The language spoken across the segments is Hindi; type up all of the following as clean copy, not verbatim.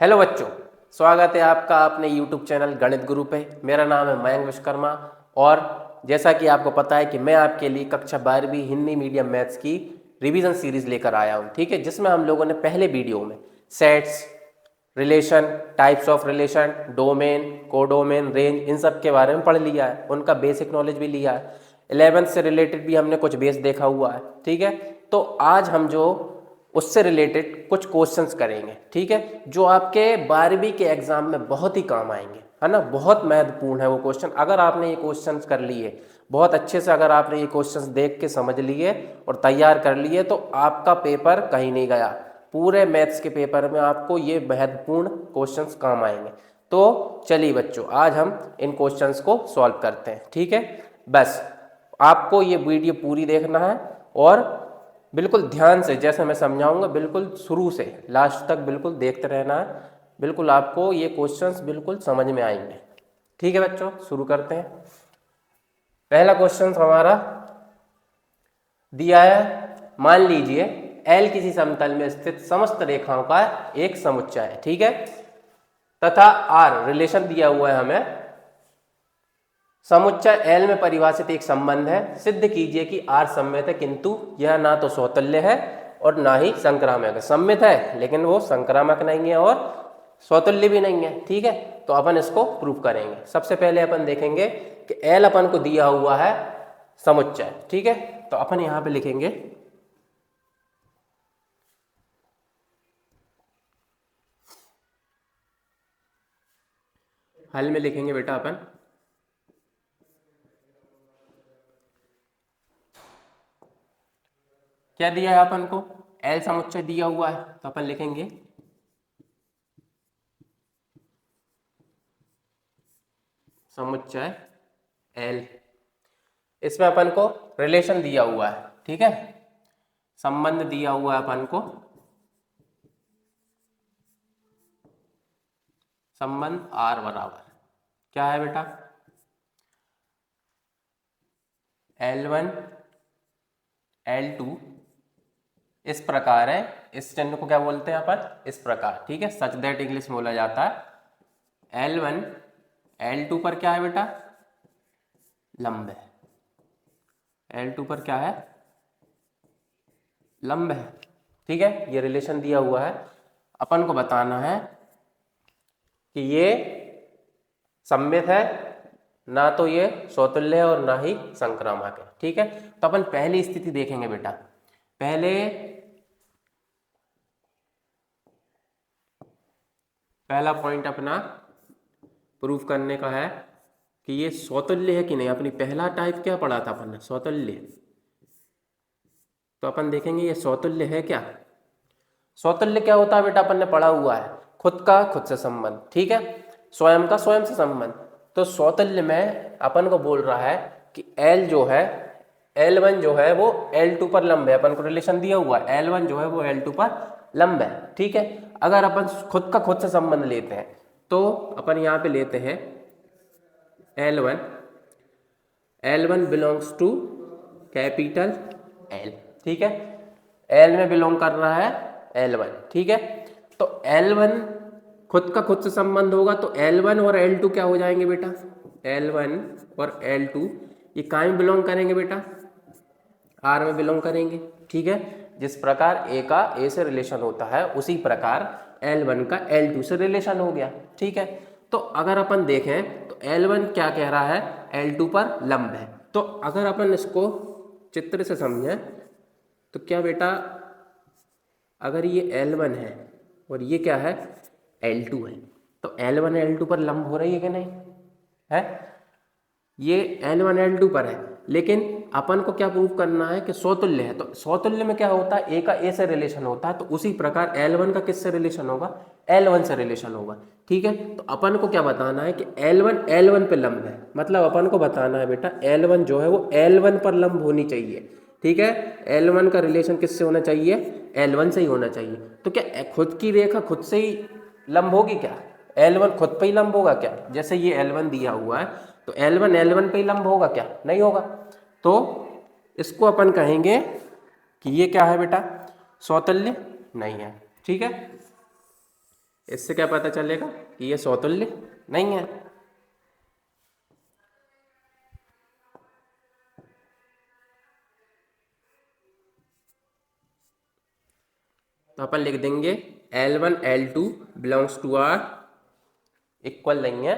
हेलो बच्चों, स्वागत है आपका अपने YouTube चैनल गणित गुरु पे। मेरा नाम है मयंक विश्वकर्मा और जैसा कि आपको पता है कि मैं आपके लिए कक्षा 12वीं हिंदी मीडियम मैथ्स की रिवीजन सीरीज लेकर आया हूँ, ठीक है। जिसमें हम लोगों ने पहले वीडियो में sets, relation, types of relation, domain, codomain, range, इन सब के बारे में पढ़ लिया है, उनका बेसिक नॉलेज भी लिया है। 11th से रिलेटेड भी हमने कुछ बेस देखा हुआ है, ठीक है। तो आज हम जो उससे रिलेटेड कुछ क्वेश्चंस करेंगे, ठीक है, जो आपके 12वीं के एग्जाम में बहुत ही काम आएंगे, है ना। बहुत महत्वपूर्ण है वो क्वेश्चन। अगर आपने ये क्वेश्चंस कर लिए बहुत अच्छे से, अगर आपने ये क्वेश्चंस देख के समझ लिए और तैयार कर लिए, तो आपका पेपर कहीं नहीं गया। पूरे मैथ्स के पेपर में आपको ये महत्वपूर्ण क्वेश्चंस काम आएंगे। तो चलिए बच्चों, आज हम इन क्वेश्चंस को सॉल्व करते हैं, ठीक है। बस आपको ये वीडियो पूरी देखना है और बिल्कुल ध्यान से, जैसे मैं समझाऊंगा, बिल्कुल शुरू से लास्ट तक बिल्कुल देखते रहना है। बिल्कुल आपको ये क्वेश्चंस बिल्कुल समझ में आएंगे, ठीक है बच्चों। शुरू करते हैं। पहला क्वेश्चन हमारा दिया है, मान लीजिए एल किसी समतल में स्थित समस्त रेखाओं का एक समुच्चय है, ठीक है, तथा आर रिलेशन दिया हुआ है हमें। समुच्चय एल में परिभाषित एक संबंध है, सिद्ध कीजिए कि आर सममित है, किंतु यह ना तो सौतुल्य है और ना ही संक्रामक है। सममित है लेकिन वो संक्रामक नहीं है और सौतुल्य भी नहीं है, ठीक है। तो अपन इसको प्रूव करेंगे। सबसे पहले अपन देखेंगे कि एल अपन को दिया हुआ है समुच्चय, ठीक है। तो अपन यहां पे लिखेंगे हल में लिखेंगे बेटा अपन क्या दिया है अपन को, एल समुच्चय दिया हुआ है। तो अपन लिखेंगे समुच्चय एल, इसमें अपन को रिलेशन दिया हुआ है, ठीक है, संबंध दिया हुआ है अपन को, संबंध आर बराबर क्या है बेटा, L1 L2 इस प्रकार है। इस चिन्ह को क्या बोलते हैं अपन, इस प्रकार, ठीक है। सच दैट इंग्लिश में बोला जाता है। L1 L2 पर क्या है बेटा, लंब है। L2 पर क्या है, लंब है, ठीक है। ये रिलेशन दिया हुआ है। अपन को बताना है कि ये सममित है, ना तो ये सौतुल्य है और ना ही संक्रामक है, ठीक है। तो अपन पहली स्थिति देखेंगे बेटा। पहला पॉइंट अपना प्रूफ करने का है कि ये सौतुल्य है कि नहीं। अपनी पहला टाइप क्या पढ़ा था अपन ने, सौतुल्य। तो अपन देखेंगे ये सौतुल्य है क्या। सौतुल्य क्या होता है बेटा, अपन ने पढ़ा हुआ है, खुद का खुद से संबंध, ठीक है, स्वयं का स्वयं से संबंध। तो सौतुल्य में अपन को बोल रहा है कि L जो है, L1 जो है वो L2 पर लंब है। अपन को रिलेशन दिया हुआ है, L1 जो है वो L2 पर लंब है, ठीक है। अगर अपन खुद का खुद से संबंध लेते हैं तो अपन यहाँ पे लेते हैं L1, L1 belongs to capital L, ठीक है। L में बिलोंग कर रहा है L1, ठीक है। तो L1 खुद का खुद से संबंध होगा तो L1 और L2 क्या हो जाएंगे बेटा, L1 और L2 ये कहाँ में बिलोंग करेंगे बेटा, R में बिलोंग करेंगे, ठीक है। जिस प्रकार A का A से रिलेशन होता है उसी प्रकार L1 का L2 से रिलेशन हो गया, ठीक है। तो अगर अपन देखें तो L1 क्या कह रहा है, L2 पर लंब है। तो अगर अपन इसको चित्र से समझें तो क्या बेटा, अगर ये L1 है और ये क्या है, L2 है, तो L1 L2 पर लंब हो रही है कि नहीं है। ये L1 L2 पर है, लेकिन अपन को क्या प्रूफ करना है कि सौतुल्य है। तो सौतुल्य में क्या होता है, A का A से रिलेशन होता है, तो उसी प्रकार L1 का किससे रिलेशन होगा, L1 से रिलेशन होगा, ठीक है। तो अपन को क्या बताना है कि L1 L1 पे लंब है। मतलब अपन को बताना है बेटा L1 जो है वो L1 पर लंब होनी चाहिए, ठीक है। L1 का रिलेशन किससे होना चाहिए, L1 से ही होना चाहिए। तो क्या खुद की रेखा खुद से ही लंब होगी क्या, L1 खुद पे ही लंब होगा क्या। जैसे ये L1 दिया हुआ है तो L1 L1 पे ही लंब होगा क्या, नहीं होगा। तो इसको अपन कहेंगे कि ये क्या है बेटा, सौतुल्य नहीं है, ठीक है। इससे क्या पता चलेगा कि ये समतुल्य नहीं है। तो अपन लिख देंगे L1 L2 belongs to are equal नहीं है,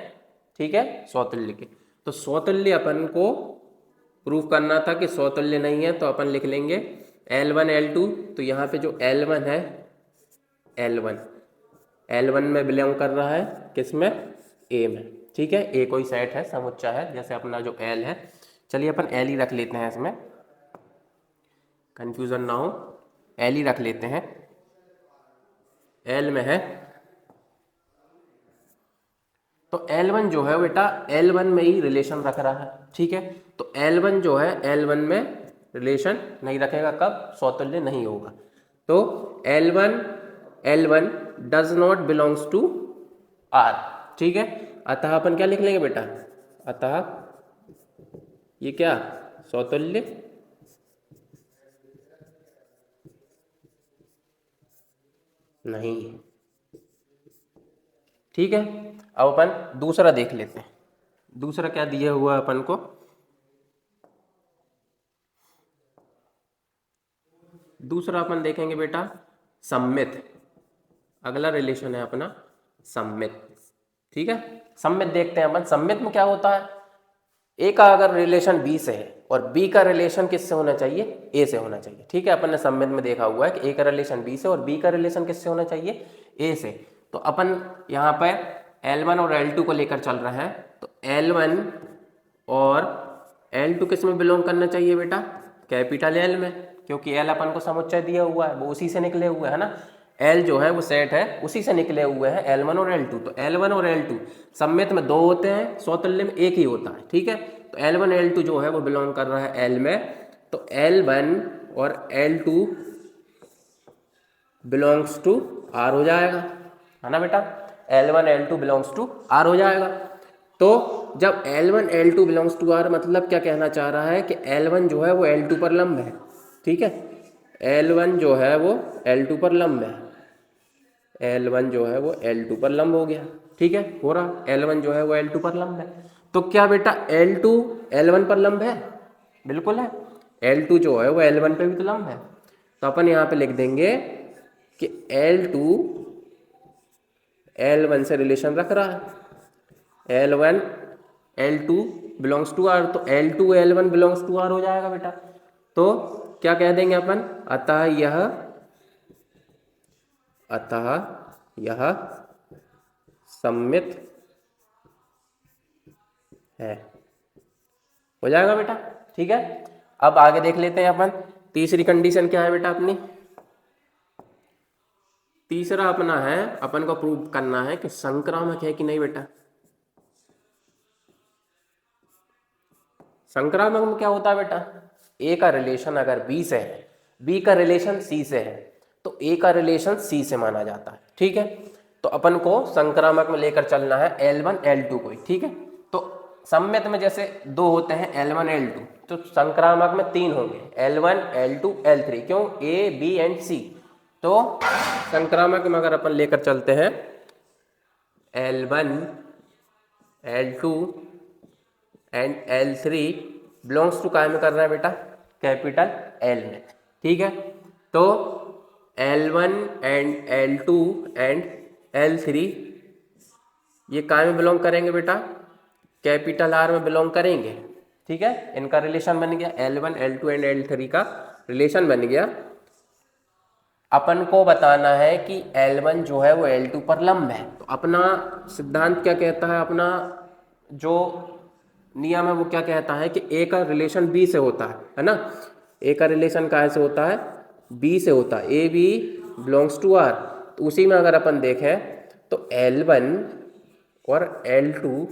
ठीक है, समतुल्य के। तो समतुल्य अपन को प्रूफ करना था कि समतुल्य नहीं है, तो अपन लिख लेंगे L1 L2। तो यहाँ पे जो L1 है, L1 L1 में बिलोंग कर रहा है, किस में, A में, ठीक है। A कोई सेट है, समुच्चय है, जैसे अपना जो L है। चलिए अपन L ही रख लेते हैं, इसमें कंफ्यूजन ना हो, L ही रख लेते हैं। L में है तो L1 जो है बेटा L1 में ही रिलेशन रख रहा है, ठीक है। तो L1 जो है L1 में रिलेशन नहीं रखेगा, कब, समतुल्य नहीं होगा। तो L1 does not belongs to R, ठीक है। अतः अपन क्या लिख लेंगे बेटा, अतः ये क्या, समतुल्य नहीं है, ठीक है। अब अपन दूसरा देख लेते हैं, दूसरा क्या दिया हुआ है अपन को। दूसरा अपन देखेंगे बेटा सममित, अगला रिलेशन है अपना सममित, ठीक है। सममित देखते हैं अपन, सममित में क्या होता है, ए का अगर रिलेशन बी से है और बी का रिलेशन किससे होना चाहिए, ए से होना चाहिए, ठीक है। अपन ने सममित में देखा हुआ है कि ए का रिलेशन बी से और बी का रिलेशन किससे होना चाहिए, ए से। तो अपन यहाँ पर L1 और L2 को लेकर चल रहे हैं, तो L1 और L2 किस में बिलोंग करना चाहिए बेटा, कैपिटल L में, क्योंकि L अपन को समुच्चय दिया हुआ है, वो उसी से निकले हुए है ना। L जो है वो सेट है, उसी से निकले हुए हैं L1 और L2। तो L1 और L2 सममित में दो होते हैं, समतुल्य में एक ही होता है, ठीक है। तो L1 L2 जो है वो बिलोंग कर रहा है L में, तो L1 और L2 बिलोंग्स टू R हो जाएगा, है ना बेटा। L1 L2 belongs to R हो जाएगा। तो जब L1 L2 belongs to R मतलब क्या कहना चाह रहा है कि L1 जो है वो L2 पर लंब है, ठीक है। L1 जो है वो L2 पर लंब है, L1 जो है वो L2 पर लंब हो गया, ठीक है, हो रहा, L1 जो है वो L2 पर लंब है। तो क्या बेटा L2 L1 पर लंब है, बिल्कुल है। L2 जो है वो L1 पे भी तो लंब है। तो अपन यहाँ पे लिख देंगे कि L2 L1 से रिलेशन रख रहा है, L1 L2 belongs to R, तो L2 L1 belongs to R हो जाएगा बेटा। तो क्या कह देंगे अपन, अतः यह सममित है, हो जाएगा बेटा, ठीक है। अब आगे देख लेते हैं अपन, तीसरी कंडीशन क्या है बेटा अपनी। तीसरा अपना है, अपन को प्रूव करना है कि संक्रामक है कि नहीं बेटा। संक्रामक में क्या होता है बेटा, ए का रिलेशन अगर बी से है, बी का रिलेशन सी से है, तो ए का रिलेशन सी से माना जाता है, ठीक है। तो अपन को संक्रामक में लेकर चलना है L1 L2 को, ठीक है। तो सममित में जैसे दो होते हैं L1 L2, तो संक्रामक में तीन होंगे, L1 L2 L3, क्यों, ए बी एंड सी। तो संक्रामक में अगर अपन लेकर चलते हैं L1 L2 and L3 belongs to काय में कर रहे हैं बेटा, कैपिटल L में, ठीक है। तो L1 and L2 and L3 ये काय में बिलोंग करेंगे बेटा, कैपिटल R में बिलोंग करेंगे, ठीक है। इनका रिलेशन बन गया, L1 L2 एंड L3 का रिलेशन बन गया। अपन को बताना है कि L1 जो है वो L2 पर लंब है। तो अपना सिद्धांत क्या कहता है, अपना जो नियम है वो क्या कहता है कि ए का रिलेशन बी से होता है ना। ए का रिलेशन काय से होता है, बी से होता है, A B belongs to R. तो उसी में अगर अपन देखें तो L1 और L2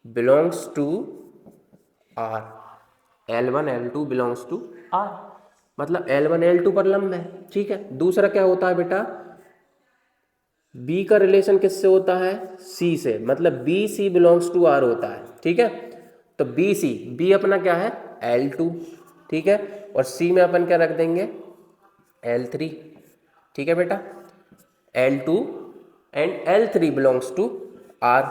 belongs to R, L1 L2 belongs to R, मतलब L1 L2 पर लंब है, ठीक है। दूसरा क्या होता है बेटा, B का रिलेशन किससे होता है, C से, मतलब B C belongs to R होता है, ठीक है। तो बी सी, बी अपना क्या है L2, ठीक है, और C में अपन क्या रख देंगे L3, ठीक है बेटा। L2 and L3 belongs to R,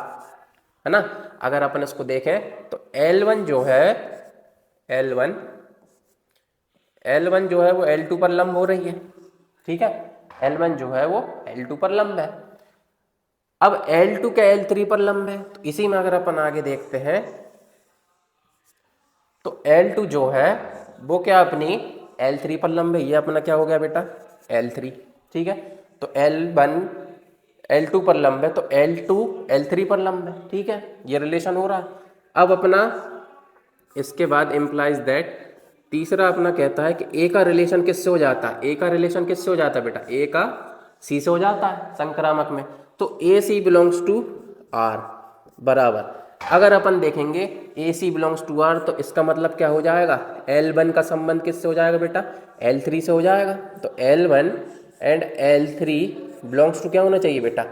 है ना। अगर अपन इसको देखें तो L1 जो है, L1 जो है वो L2 पर लंब हो रही है, ठीक है। L1 जो है वो L2 पर लंब है। अब L2 क्या L3 पर लंब है, तो इसी में अगर अपन आगे देखते हैं तो L2 जो है वो क्या अपनी L3 पर लंब है, ये अपना क्या हो गया बेटा L3, ठीक है। तो L1 L2 पर लंब है तो L2 L3 पर लंब है, ठीक है, ये रिलेशन हो रहा है। अब अपना इसके बाद इम्प्लाइज दैट, तीसरा अपना कहता है कि ए का रिलेशन किससे हो जाता है, ए का रिलेशन किससे हो जाता है बेटा, ए का सी से हो जाता है संक्रामक में। तो ए सी बिलोंग्स टू आर बराबर, अगर अपन देखेंगे ए सी बिलोंग्स टू आर तो इसका मतलब क्या हो जाएगा, L1 का संबंध किससे हो जाएगा बेटा, L3 से हो जाएगा। तो L1 and L3 belongs to क्या होना चाहिए बेटा,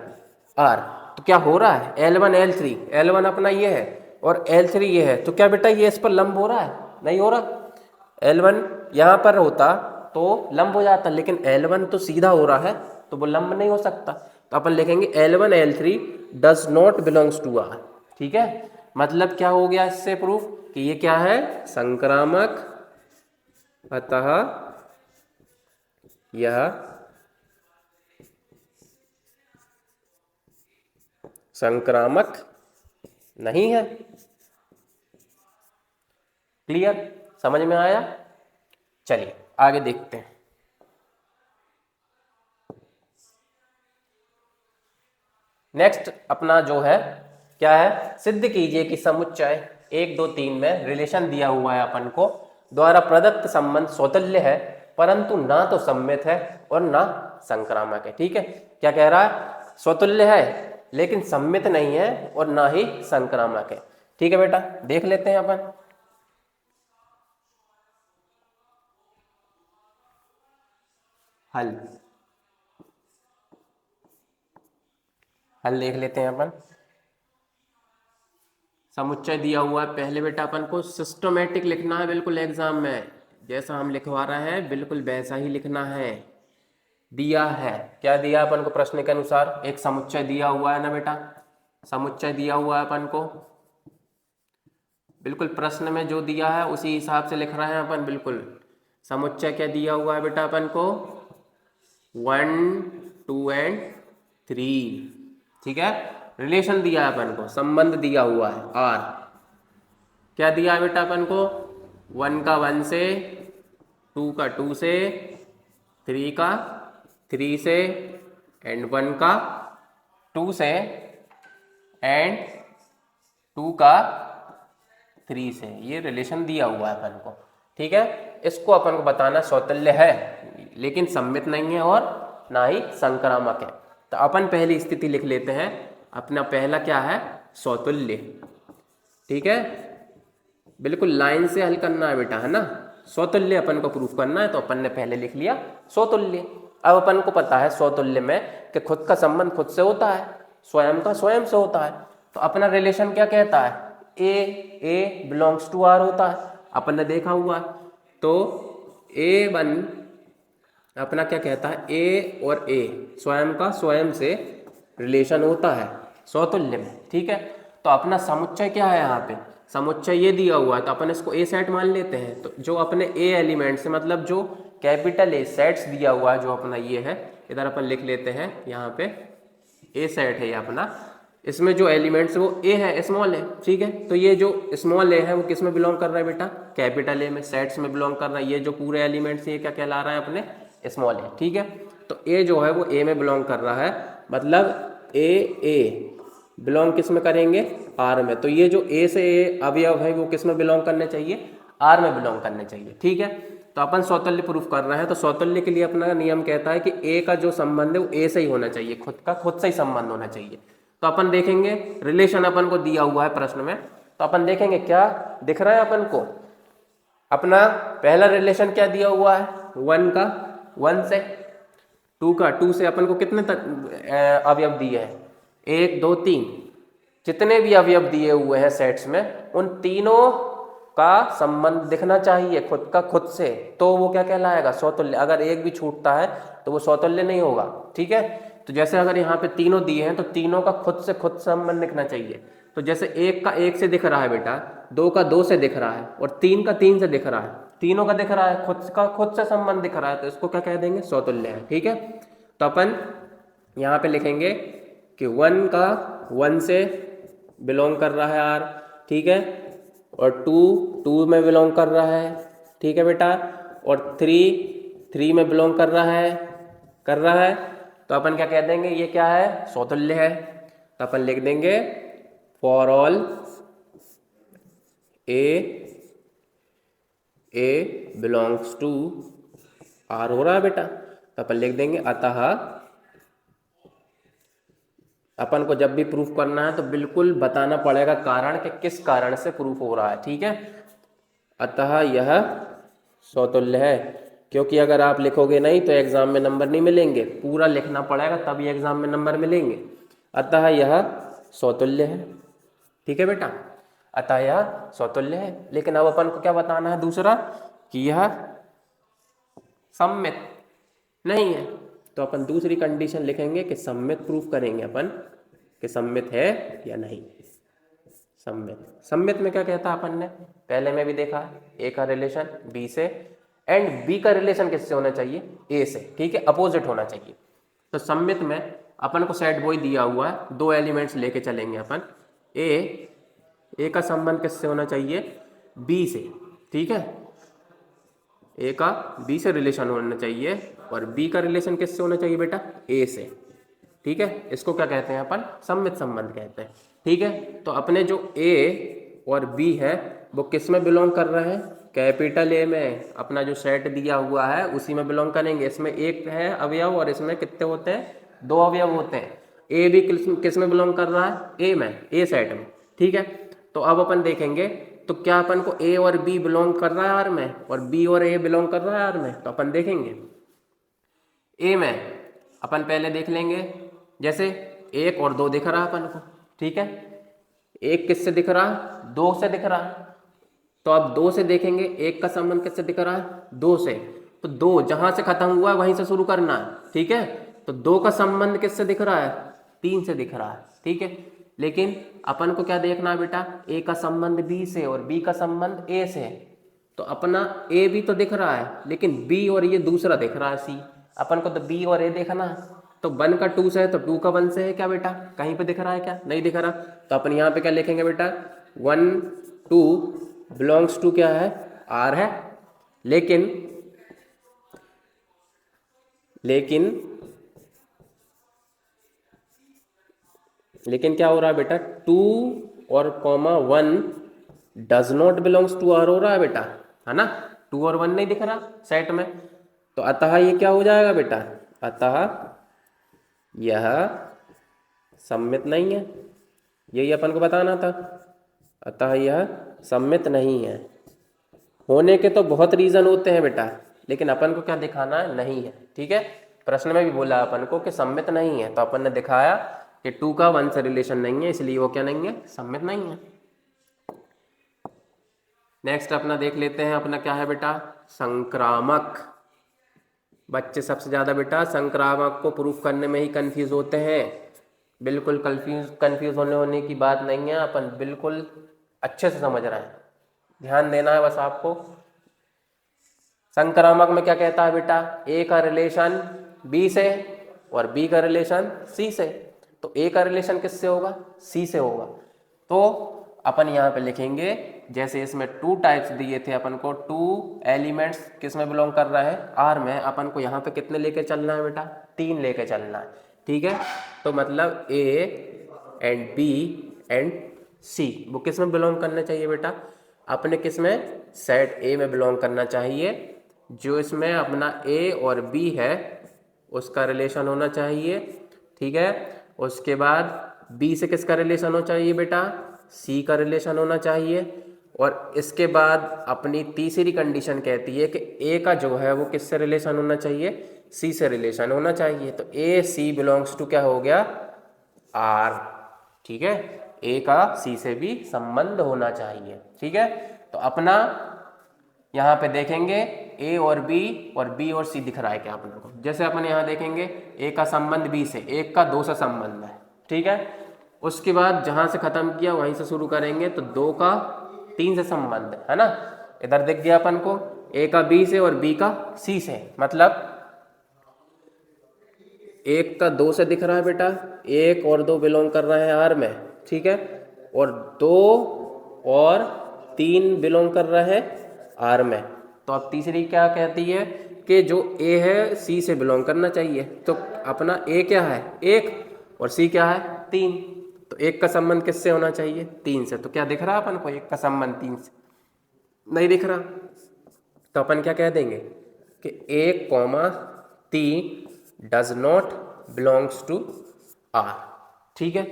R। तो क्या हो रहा है, L1 L3, L1 अपना ये है और L3 ये है, तो क्या बेटा ये इस पर लंब हो रहा है, नहीं हो रहा। L1 यहाँ पर होता तो लंब हो जाता, लेकिन L1 तो सीधा हो रहा है तो वो लंब नहीं हो सकता। तो अपन लिखेंगे L1 L3 does not belongs to R, ठीक है। मतलब क्या हो गया इससे प्रूफ कि ये क्या है, संक्रामक, अतः यह संक्रामक नहीं है। क्लियर, समझ में आया। चलिए आगे देखते हैं। नेक्स्ट अपना जो है क्या है, सिद्ध कीजिए कि समुच्चय 1 2 3 में रिलेशन दिया हुआ है अपन को, द्वारा प्रदत्त संबंध स्वतुल्य है परंतु ना तो सम्मित है और ना संक्रामक है, ठीक है। क्या कह रहा है, स्वतुल्य है लेकिन सम्मित नहीं है और ना ही संक्रामक है, ठीक है बेटा। देख लेते हैं अपन। हल देख लेते हैं अपन। समुच्चय दिया हुआ है, पहले बेटा अपन को सिस्टमेटिक लिखना है, बिल्कुल एग्जाम में जैसा हम लिखवा रहे हैं बिल्कुल वैसा ही लिखना है। दिया है, क्या दिया अपन को, प्रश्न के अनुसार एक समुच्चय दिया हुआ है ना बेटा, समुच्चय दिया हुआ है अपन को, बिल्कुल प्रश्न में जो दिया है उसी हिसाब से लिख रहे हैं अपन। बिल्कुल समुच्चय क्या दिया हुआ है बेटा अपन को, 1 2 एंड 3, ठीक है। रिलेशन दिया है अपन को, संबंध दिया हुआ है आर। क्या दिया है बेटा अपन को, 1 का 1 से, 2 का 2 से, 3 का 3 से एंड 1 का 2 से एंड 2 का 3 से, ये रिलेशन दिया हुआ है अपन को, ठीक है। इसको अपन को बताना स्वतुल्य है लेकिन सम्मित नहीं है और ना ही संक्रामक है। तो अपन पहली स्थिति लिख लेते हैं, अपना पहला क्या है, स्वतुल्य, ठीक है। बिल्कुल लाइन से हल करना है बेटा, है ना। स्वतुल्य अपन को प्रूफ करना है तो अपन ने पहले लिख लिया स्वतुल्य। अब अपन को पता है स्वतुल्य में कि खुद का संबंध खुद से होता है, स्वयं का स्वयं से होता है। तो अपना रिलेशन क्या कहता है, ए बिलोंग्स टू आर होता है, अपन ने देखा हुआ है। तो A1 अपना क्या कहता है, ए और ए स्वयं का स्वयं से रिलेशन होता है स्वतुल्य में, ठीक है। तो अपना समुच्चय क्या है, यहाँ पे समुच्चय ये दिया हुआ है तो अपन इसको ए सेट मान लेते हैं। तो जो अपने ए एलिमेंट से, मतलब जो कैपिटल ए सेट्स दिया हुआ है जो अपना ये है, इधर अपन लिख लेते हैं यहाँ पे ए सेट है ये अपना, इसमें जो एलिमेंट्स वो ए है, स्मॉल है, ठीक है। तो ये जो स्मॉल ए है वो किस में बिलोंग कर रहा है बेटा, कैपिटल ए में, सेट्स में बिलोंग कर रहा है। ये जो पूरे एलिमेंट्स ये क्या कहला रहा है अपने, स्मॉल ए, ठीक है। तो ए जो है वो ए में बिलोंग कर रहा है, मतलब ए बिलोंग किस में करेंगे, आर में। तो ये जो ए से ए अवयव है वो किस में बिलोंग करने चाहिए, आर में बिलोंग करने चाहिए, ठीक है। तो अपन स्वतुल्य प्रूफ कर रहे हैं, तो स्वतुल्य के लिए अपना नियम कहता है कि ए का जो संबंध है वो ए से ही होना चाहिए, खुद का खुद से ही संबंध होना चाहिए। तो अपन देखेंगे रिलेशन अपन को दिया हुआ है प्रश्न में, तो अपन देखेंगे क्या दिख रहा है अपन को। अपना पहला रिलेशन क्या दिया हुआ है, 1 का 1 से, 2 का 2 से, अपन को कितने तक अवयव दिए हैं, 1 2 3, जितने भी अवयव दिए हुए हैं सेट्स में उन तीनों का संबंध दिखना चाहिए खुद का खुद से, तो वो क्या कहलाएगा, स्वतुल्य। अगर एक भी छूटता है तो वो स्वतुल्य नहीं होगा, ठीक है। तो जैसे अगर यहाँ पे तीनों दिए हैं तो तीनों का खुद से खुद संबंध लिखना चाहिए। तो जैसे एक का एक से दिख रहा है बेटा, दो का दो से दिख रहा है और तीन का तीन से दिख रहा है, तीनों का दिख रहा है, खुद का खुद से संबंध दिख रहा है, तो इसको क्या कह देंगे, स्वतुल्य है। ठीक है, तो अपन यहाँ पे लिखेंगे कि 1 का 1 से बिलोंग कर रहा है आर, ठीक है, और 2 में बिलोंग कर रहा है, ठीक है बेटा, और 3 में बिलोंग कर रहा है, तो अपन क्या कह देंगे, ये क्या है, स्वतुल्य है। तो अपन लिख देंगे for all A belongs to R हो रहा है बेटा, तो अपन लिख देंगे अतः, अपन को जब भी प्रूफ करना है तो बिल्कुल बताना पड़ेगा कारण कि किस कारण से प्रूफ हो रहा है। ठीक है, अतः यह स्वतुल्य है, क्योंकि अगर आप लिखोगे नहीं तो एग्जाम में नंबर नहीं मिलेंगे, पूरा लिखना पड़ेगा तभी एग्जाम में नंबर मिलेंगे। अतः यह स्वतुल्य है। ठीक है बेटा, अतः यह स्वतुल्य है। लेकिन अब अपन को क्या बताना है दूसरा, कि यह सममित नहीं है, तो अपन दूसरी कंडीशन लिखेंगे कि सममित प्रूफ करेंगे अपन कि सममित है या नहीं। सममित में क्या कहता है अपन ने पहले में भी देखा, ए का रिलेशन बी से एंड बी का रिलेशन किससे होना चाहिए, ए से। ठीक है, अपोजिट होना चाहिए। तो सममित में अपन को सेट बॉय दिया हुआ है, 2 एलिमेंट्स लेके चलेंगे अपन, ए का संबंध किससे होना चाहिए, बी से। ठीक है, ए का बी से रिलेशन होना चाहिए और बी का रिलेशन किससे होना चाहिए बेटा, ए से। ठीक है, इसको क्या कहते हैं अपन, सममित संबंध कहते हैं। ठीक है, तो अपने जो ए और बी है वो किस में बिलोंग कर रहे हैं, कैपिटल ए में। अपना जो सेट दिया हुआ है उसी में बिलोंग करेंगे। इसमें एक है अवयव और इसमें कितने होते हैं, 2 अवयव होते हैं। ए भी किस में बिलोंग कर रहा है, ए में, ए सेट में। ठीक है, तो अब अपन देखेंगे तो क्या अपन को ए और बी बिलोंग कर रहा है आर में और बी और ए बिलोंग कर रहा है आर में। तो अपन देखेंगे ए में अपन पहले देख लेंगे, जैसे 1 और 2 दिख रहा है अपन को। ठीक है, 1 किससे दिख रहा है, 2 से दिख रहा है। तो अब 2 से देखेंगे, 1 का संबंध किससे दिख रहा है, 2 से। तो 2 जहां से खत्म हुआ है वहीं से शुरू करना है। ठीक है, तो 2 का संबंध किससे दिख रहा है, 3 से दिख रहा है। ठीक है, लेकिन अपन को क्या देखना है बेटा, ए का संबंध बी से और बी का संबंध ए से। तो अपना ए भी तो दिख रहा है लेकिन बी और ये दूसरा दिख रहा है सी। अपन को तो बी और ए देखना है, तो 1 का 2 से है तो 2 का 1 से है क्या बेटा, कहीं पे दिख रहा है क्या, नहीं दिख रहा। तो अपन यहाँ पे क्या लिखेंगे बेटा, 1 2 बिलोंग्स टू क्या है, आर है। लेकिन क्या हो रहा है बेटा, 2 और 1 does not belongs to R हो रहा है बेटा, है ना, 2 और 1 नहीं दिख रहा सेट में। तो अतः ये क्या हो जाएगा बेटा, अतः यह सममित नहीं है, यही अपन को बताना था। अतः यह सममित नहीं है। होने के तो बहुत रीजन होते हैं बेटा, लेकिन अपन को क्या दिखाना है, नहीं है। ठीक है, प्रश्न में भी बोला अपन को कि सममित नहीं है, तो अपन ने दिखाया कि 2 का 1 से रिलेशन नहीं है, इसलिए वो क्या नहीं है, सममित नहीं है। नेक्स्ट अपना देख लेते हैं, अपना क्या है बेटा, संक्रामक। बच्चे सबसे ज्यादा बेटा संक्रामक को प्रूफ करने में ही कंफ्यूज होते हैं। बिल्कुल कंफ्यूज होने की बात नहीं है, अपन बिल्कुल अच्छे से समझ रहे हैं, ध्यान देना है बस आपको। संक्रामक में क्या कहता है बेटा, ए का रिलेशन बी से और बी का रिलेशन सी से। तो ए का रिलेशन किससे होगा, सी से होगा। तो अपन यहाँ पे लिखेंगे, जैसे इसमें 2 टाइप्स दिए थे अपन को, 2 एलिमेंट्स किस में बिलोंग कर रहा है, आर में। अपन को यहाँ पे कितने लेके चलना है बेटा, 3 लेके चलना है। ठीक है, तो मतलब ए एंड बी एंड सी वो किस में बिलोंग करना चाहिए बेटा, अपने किस में, सेट ए में बिलोंग करना चाहिए। जो इसमें अपना ए और बी है उसका रिलेशन होना चाहिए। ठीक है, उसके बाद बी से किसका रिलेशन होना चाहिए बेटा, सी का रिलेशन होना चाहिए। और इसके बाद अपनी तीसरी कंडीशन कहती है कि ए का जो है वो किससे रिलेशन होना चाहिए, सी से रिलेशन होना चाहिए। तो ए सी बिलोंग्स टू क्या हो गया, आर। ठीक है, ए का सी से भी संबंध होना चाहिए। ठीक है, तो अपना यहाँ पे देखेंगे ए और बी और सी दिख रहा है क्या अपन को। जैसे अपन यहाँ देखेंगे ए का संबंध बी से, एक का 2 से संबंध है, ठीक है। उसके बाद जहाँ से खत्म किया वहीं से शुरू करेंगे, तो 2 का 3 से संबंध है ना। इधर दिख गया अपन को ए का बी से और बी का सी से, मतलब एक का 2 से दिख रहा है बेटा, एक और 2 बिलोंग कर रहे हैं आर में, ठीक है, और 2 और 3 बिलोंग कर रहे हैं आर में। तो अब तीसरी क्या कहती है कि जो ए है सी से बिलोंग करना चाहिए। तो अपना ए क्या है 1 और सी क्या है 3, तो 1 का संबंध किससे होना चाहिए 3 से। तो क्या दिख रहा है अपन को 1 का संबंध 3 से नहीं दिख रहा, तो अपन क्या कह देंगे कि 1, 3 does not belongs to R, ठीक है।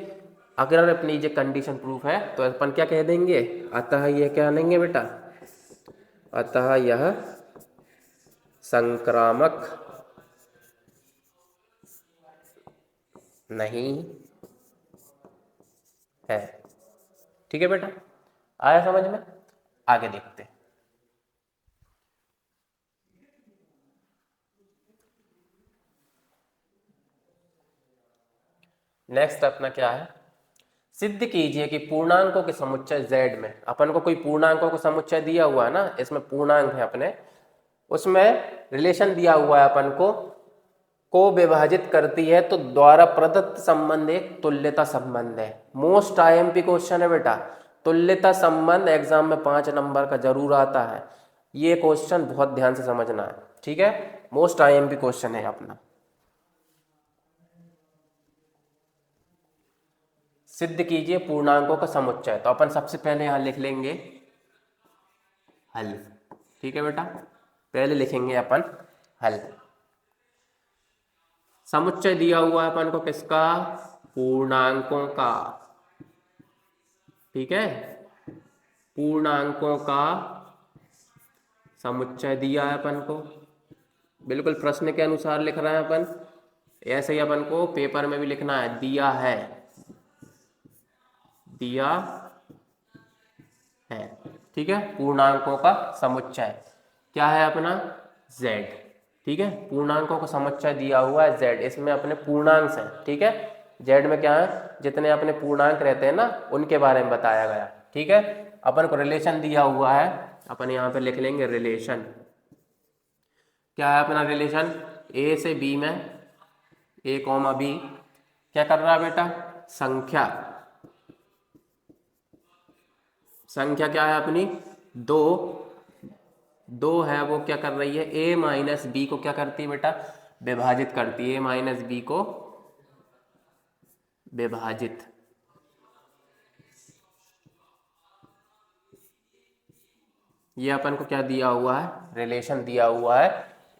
अगर अपनी ये कंडीशन प्रूफ है तो अपन क्या कह देंगे, अतः ये क्या लेंगे बेटा, अतः यह संक्रामक नहीं है, ठीक है बेटा। आया समझ में, आगे देखते हैं। नेक्स्ट अपना क्या है, सिद्ध कीजिए कि पूर्णांकों के समुच्चय z में, अपन को कोई पूर्णांकों का समुच्चय दिया हुआ है ना, इसमें पूर्णांक है अपने, उसमें रिलेशन दिया हुआ है अपन को विभाजित करती है, तो द्वारा प्रदत्त संबंध एक तुल्यता संबंध है। मोस्ट आईएमपी क्वेश्चन है बेटा, तुल्यता संबंध एग्जाम में 5 नंबर का जरूर आता है। ये क्वेश्चन बहुत ध्यान से समझना है, ठीक है, मोस्ट आईएमपी क्वेश्चन है अपना। सिद्ध कीजिए पूर्णांकों का समुच्चय, तो अपन सबसे पहले यहां लिख लेंगे हल, ठीक है बेटा, पहले लिखेंगे अपन हल। समुच्चय दिया हुआ है अपन को किसका, पूर्णांकों का, ठीक है, पूर्णांकों का समुच्चय दिया है अपन को, बिल्कुल प्रश्न के अनुसार लिख रहे हैं अपन, ऐसे ही अपन को पेपर में भी लिखना है, दिया है, दिया है, ठीक है। पूर्णांकों का समुच्चय क्या है अपना z, ठीक है, पूर्णांकों का समुच्चय दिया हुआ है z, इसमें अपने पूर्णांक हैं, ठीक है। z में क्या है, जितने अपने पूर्णांक रहते हैं ना उनके बारे में बताया गया, ठीक है। अपन को रिलेशन दिया हुआ है, अपन यहाँ पे लिख लेंगे रिलेशन। क्या है अपना रिलेशन, a से b में a, b क्या कर रहा है बेटा, संख्या, संख्या क्या है अपनी 2 है, वो क्या कर रही है a माइनस बी को क्या करती है बेटा, विभाजित करती है, a माइनस बी को विभाजित, ये अपन को क्या दिया हुआ है, रिलेशन दिया हुआ है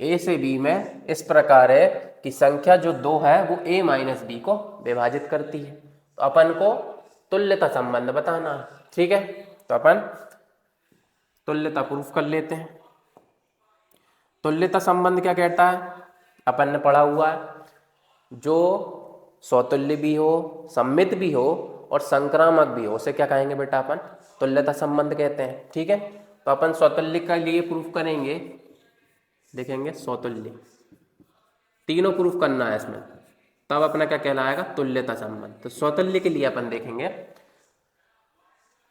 a से b में इस प्रकार है कि संख्या जो 2 है वो a माइनस बी को विभाजित करती है। तो अपन को तुल्यता संबंध बताना है, ठीक है, तो अपन तुल्यता प्रूफ कर लेते हैं। तुल्यता संबंध क्या कहता है, अपन ने पढ़ा हुआ है, जो स्वतुल्य भी हो, सममित भी हो और संक्रामक भी हो, उसे क्या कहेंगे बेटा, अपन तुल्यता संबंध कहते हैं, ठीक है। तो अपन स्वतुल्य के लिए प्रूफ करेंगे, देखेंगे स्वतुल्य, तीनों प्रूफ करना है इसमें, तब अपना क्या कहलाएगा तुल्यता संबंध। तो स्वतुल्य के लिए अपन देखेंगे,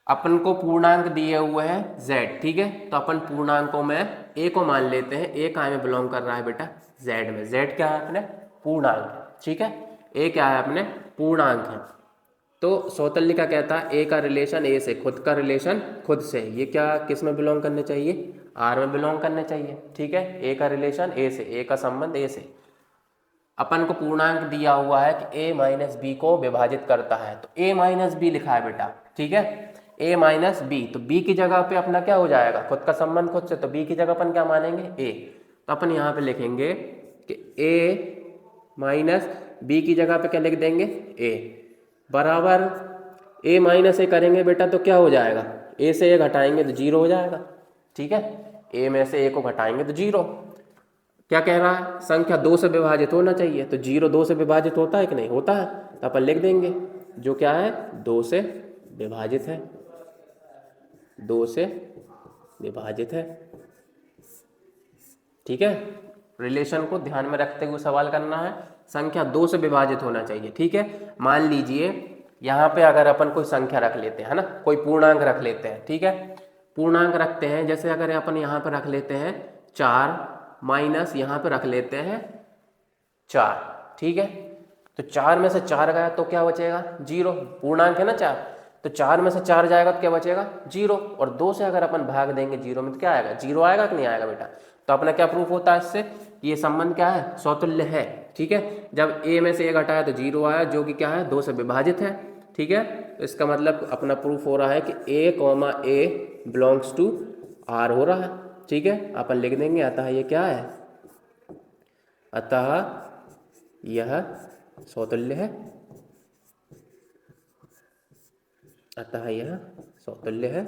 अपन को पूर्णांक दिए हुए हैं z, ठीक है, तो अपन पूर्णांकों में a को मान लेते हैं, a कहाँ में बिलोंग कर रहा है बेटा z में, z क्या है अपने पूर्णांक, ठीक है, a क्या है अपने पूर्णांक है। तो स्वतुल्य क्या कहता है, a का रिलेशन a से, खुद का रिलेशन खुद से, ये क्या किस में बिलोंग करने चाहिए, r में बिलोंग करने चाहिए, ठीक है, a का रिलेशन a से, a का संबंध a से। अपन को पूर्णांक दिया हुआ है कि a माइनस बी को विभाजित करता है, तो a माइनस बी लिखा है बेटा, ठीक है, a माइनस बी, तो b की जगह पे अपना क्या हो जाएगा, खुद का संबंध खुद से, तो b की जगह अपन क्या मानेंगे a, तो अपन यहाँ पे लिखेंगे कि a माइनस बी की जगह पे क्या लिख देंगे a बराबर a माइनस ए करेंगे बेटा, तो क्या हो जाएगा, a से a घटाएंगे तो 0 हो जाएगा, ठीक है, a में से a को घटाएंगे तो 0। क्या कह रहा है, संख्या 2 से विभाजित होना चाहिए, तो 0 2 से विभाजित होता है कि नहीं होता है, तो अपन लिख देंगे जो क्या है 2 से विभाजित है, 2 से विभाजित है, ठीक है, रिलेशन को ध्यान में रखते हुए सवाल करना है। संख्या 2 से विभाजित होना चाहिए। ठीक है, मान लीजिए यहाँ पे अगर अपन कोई संख्या रख लेते हैं, है ना, कोई पूर्णांक रख लेते हैं। ठीक है, पूर्णांक रखते हैं, जैसे अगर अपन यहाँ पर रख लेते हैं 4 माइनस यहाँ पे रख लेते हैं 4। ठीक है, तो 4 में से 4 गया तो क्या बचेगा, 0। पूर्णांक है ना 4, तो 4 में से 4 जाएगा तो क्या बचेगा, 0। और 2 से अगर अपन भाग देंगे 0 में तो क्या आएगा, 0 आएगा कि नहीं आएगा बेटा। तो अपना क्या प्रूफ होता है इससे, ये संबंध क्या है, समतुल्य है। ठीक है, जब a में से 1 घटाया तो 0 आया, जो कि क्या है, 2 से विभाजित है। ठीक है, तो इसका मतलब अपना प्रूफ हो रहा है कि a बिलोंग्स टू r हो रहा है। ठीक है, अपन लिख देंगे अतः ये क्या है, अतः यह समतुल्य है, अतः यह समतुल्य है।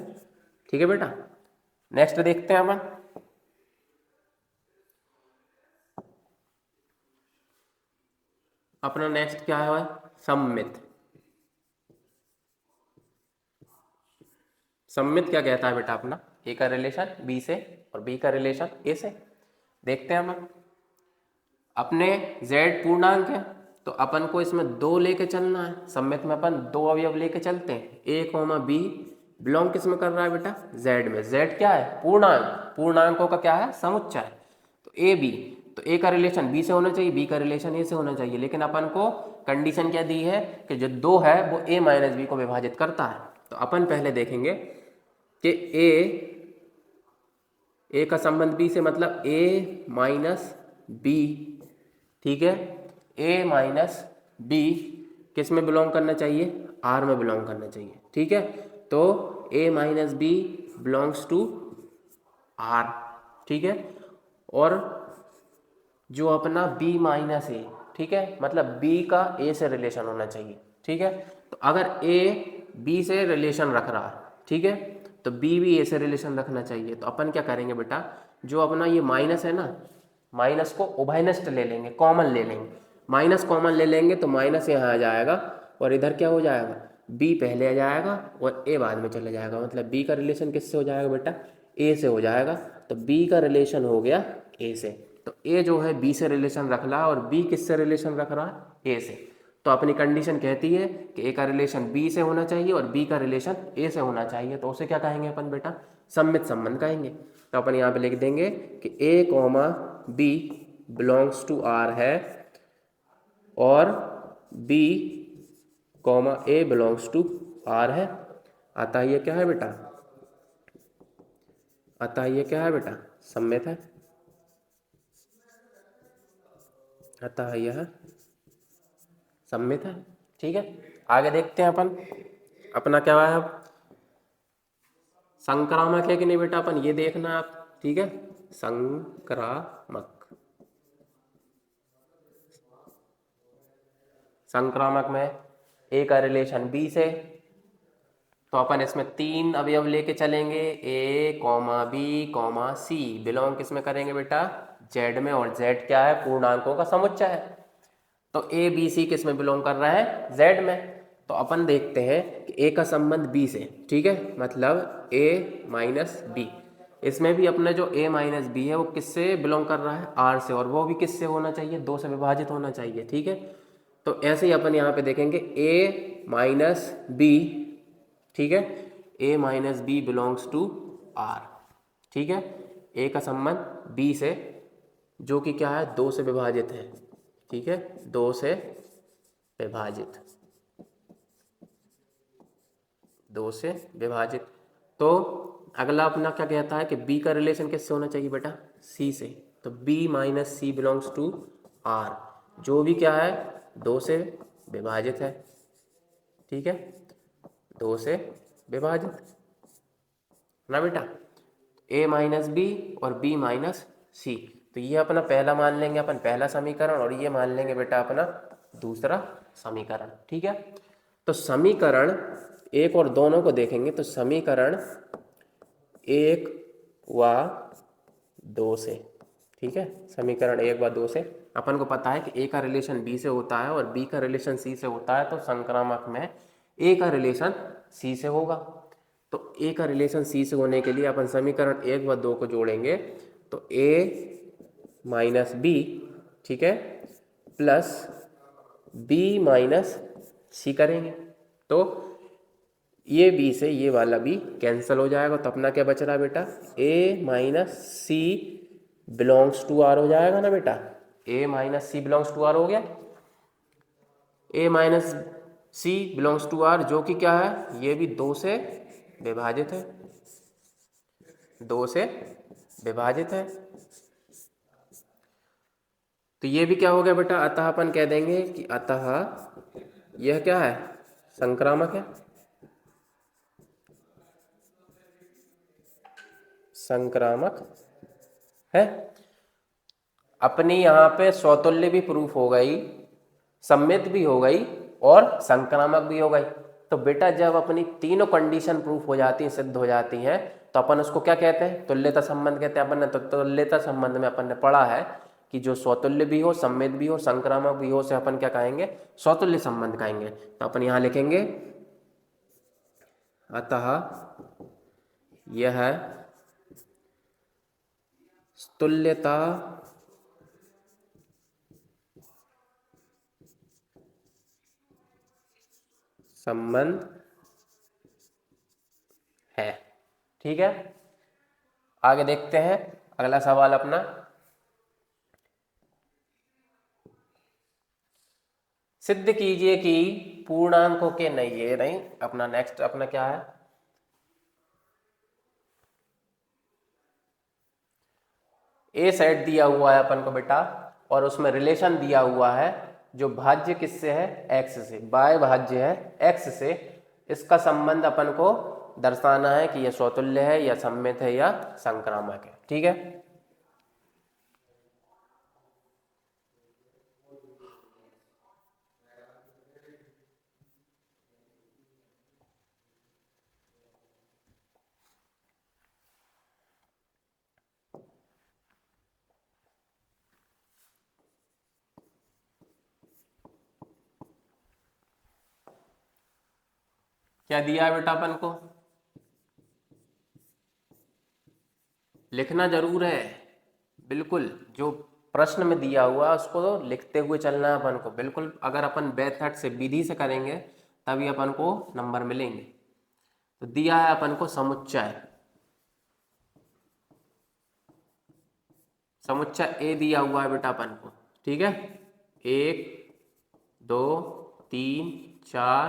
ठीक है बेटा, नेक्स्ट देखते हैं अपन। अपना नेक्स्ट क्या है, सममित। सममित क्या कहता है बेटा, अपना ए का रिलेशन बी से और बी का रिलेशन ए से। देखते हैं अपन, अपने z पूर्णांक है तो अपन को इसमें 2 लेके चलना है। सममित में अपन 2 अवयव लेके चलते हैं। a, b बिलोंग किस में कर रहा है बेटा, z में। z क्या है, पूर्णांक, पूर्णांकों का क्या है, समुच्चय। तो a b, तो a का रिलेशन b से होना चाहिए, b का रिलेशन a से होना चाहिए। लेकिन अपन को कंडीशन क्या दी है कि जो 2 है वो a माइनस बी को विभाजित करता है। तो अपन पहले देखेंगे कि a का संबंध b से, मतलब a माइनस बी। ठीक है, a माइनस बी किस में बिलोंग करना चाहिए, r में बिलोंग करना चाहिए। ठीक है, तो a minus B belongs to r। ठीक है, और जो अपना b माइनस ए, ठीक है, मतलब b का a से रिलेशन होना चाहिए। ठीक है, तो अगर a b से रिलेशन रख रहा है, ठीक है, तो b भी a से रिलेशन रखना चाहिए। तो अपन क्या करेंगे बेटा, जो अपना ये माइनस है ना, माइनस को उभयनिष्ठ ले लेंगे, कॉमन ले लेंगे। माइनस कॉमन ले लेंगे तो माइनस यहाँ आ जाएगा और इधर क्या हो जाएगा, b पहले आ जाएगा और a बाद में चले जाएगा। मतलब b का रिलेशन किससे हो जाएगा बेटा, a से हो जाएगा। तो b का रिलेशन हो गया a से। तो a जो है b से रिलेशन रख रहा है और b किससे रिलेशन रख रहा है, a से। तो अपनी कंडीशन कहती है कि a का रिलेशन b से होना चाहिए और b का रिलेशन a से होना चाहिए। तो उसे क्या कहेंगे अपन बेटा, सममित संबंध कहेंगे। तो अपन यहाँ पे लिख देंगे कि a, b belongs to r है और b, a belongs to r है। अतः ये क्या है बेटा, अतः ये क्या है बेटा, सममित है। अतः यह सममित है। ठीक है, आगे देखते हैं अपन, अपना क्या है अब, संक्रामक है कि नहीं बेटा, अपन ये देखना आप। ठीक है, संक्रामक, संक्रामक में a का रिलेशन b से, तो अपन इसमें 3 अवयव लेके चलेंगे, a, b, c बिलोंग किस में करेंगे बेटा, z में। और z क्या है, पूर्णांकों का समुच्चय है। तो a b c किस में बिलोंग कर रहा है, z में। तो अपन देखते हैं कि a का संबंध b से, ठीक है, मतलब a माइनस बी। इसमें भी अपना जो a माइनस बी है वो किससे बिलोंग कर रहा है, r से, और वो भी किससे होना चाहिए, 2 से विभाजित होना चाहिए। ठीक है, तो ऐसे ही अपन यहाँ पे देखेंगे a माइनस बी, ठीक है, a minus B belongs to r। ठीक है, a का संबंध b से, जो कि क्या है, 2 से विभाजित है। ठीक है, 2 से विभाजित, 2 से विभाजित। तो अगला अपना क्या कहता है कि b का रिलेशन किससे होना चाहिए बेटा, c से। तो b minus C belongs to r, जो भी क्या है, 2 से विभाजित है। ठीक है, 2 से विभाजित ना बेटा, a माइनस बी और b माइनस सी। तो ये अपना पहला मान लेंगे अपन, पहला समीकरण, और ये मान लेंगे बेटा अपना दूसरा समीकरण। ठीक है, तो समीकरण 1 और दोनों को देखेंगे तो समीकरण 1 व 2 से, ठीक है, समीकरण 1 व 2 से अपन को पता है कि a का रिलेशन b से होता है और b का रिलेशन c से होता है। तो संक्रामक में a का रिलेशन c से होगा। तो a का रिलेशन c से होने के लिए अपन समीकरण 1 व 2 को जोड़ेंगे। तो a माइनस बी, ठीक है, प्लस बी माइनस सी करेंगे तो ये बी से ये वाला बी कैंसिल हो जाएगा। तो अपना क्या बच रहा है बेटा, A minus C belongs to R हो जाएगा ना बेटा। A minus C belongs to R हो गया। A minus C belongs to R जो कि क्या है, ये भी 2 से विभाजित है, 2 से विभाजित है। तो ये भी क्या हो गया बेटा, अतः अपन कह देंगे कि अतः यह क्या है, संक्रामक है, संक्रामक है। अपनी यहाँ पे स्वतुल्य भी प्रूफ हो गई, सम्मित भी हो गई और संक्रामक भी हो गई। तो बेटा जब अपनी तीनों कंडीशन प्रूफ हो जाती हैं, सिद्ध हो जाती हैं, तो अपन उसको क्या कहते हैं, तुल्यता संबंध कहते हैं। अपन ने तो तुल्यता संबंध में अपन ने पढ़ा है कि जो स्वतुल्य भी हो, सम्मित भी हो, संक्रामक भी हो, उसे अपन क्या कहेंगे, स्वतुल्य संबंध कहेंगे। तो अपन यहाँ लिखेंगे अतः यह तुल्यता संबंध है। ठीक है, आगे देखते हैं अगला सवाल अपना। सिद्ध कीजिए कि पूर्णांकों के, नहीं ये नहीं, अपना नेक्स्ट अपना क्या है, ए सेट दिया हुआ है अपन को बेटा और उसमें रिलेशन दिया हुआ है जो भाज्य किससे है, एक्स से, बाय भाज्य है एक्स से। इसका संबंध अपन को दर्शाना है कि यह स्वतुल्य है या सम्मित है या संक्रामक है। ठीक है, क्या दिया है बेटा अपन को, लिखना जरूर है बिल्कुल, जो प्रश्न में दिया हुआ है उसको तो लिखते हुए चलना है अपन को बिल्कुल। अगर अपन मेथड से, विधि से करेंगे तभी अपन को नंबर मिलेंगे। तो दिया है अपन को समुच्चय, समुच्चय ए दिया हुआ है बेटा अपन को। ठीक है, 1 2 3 4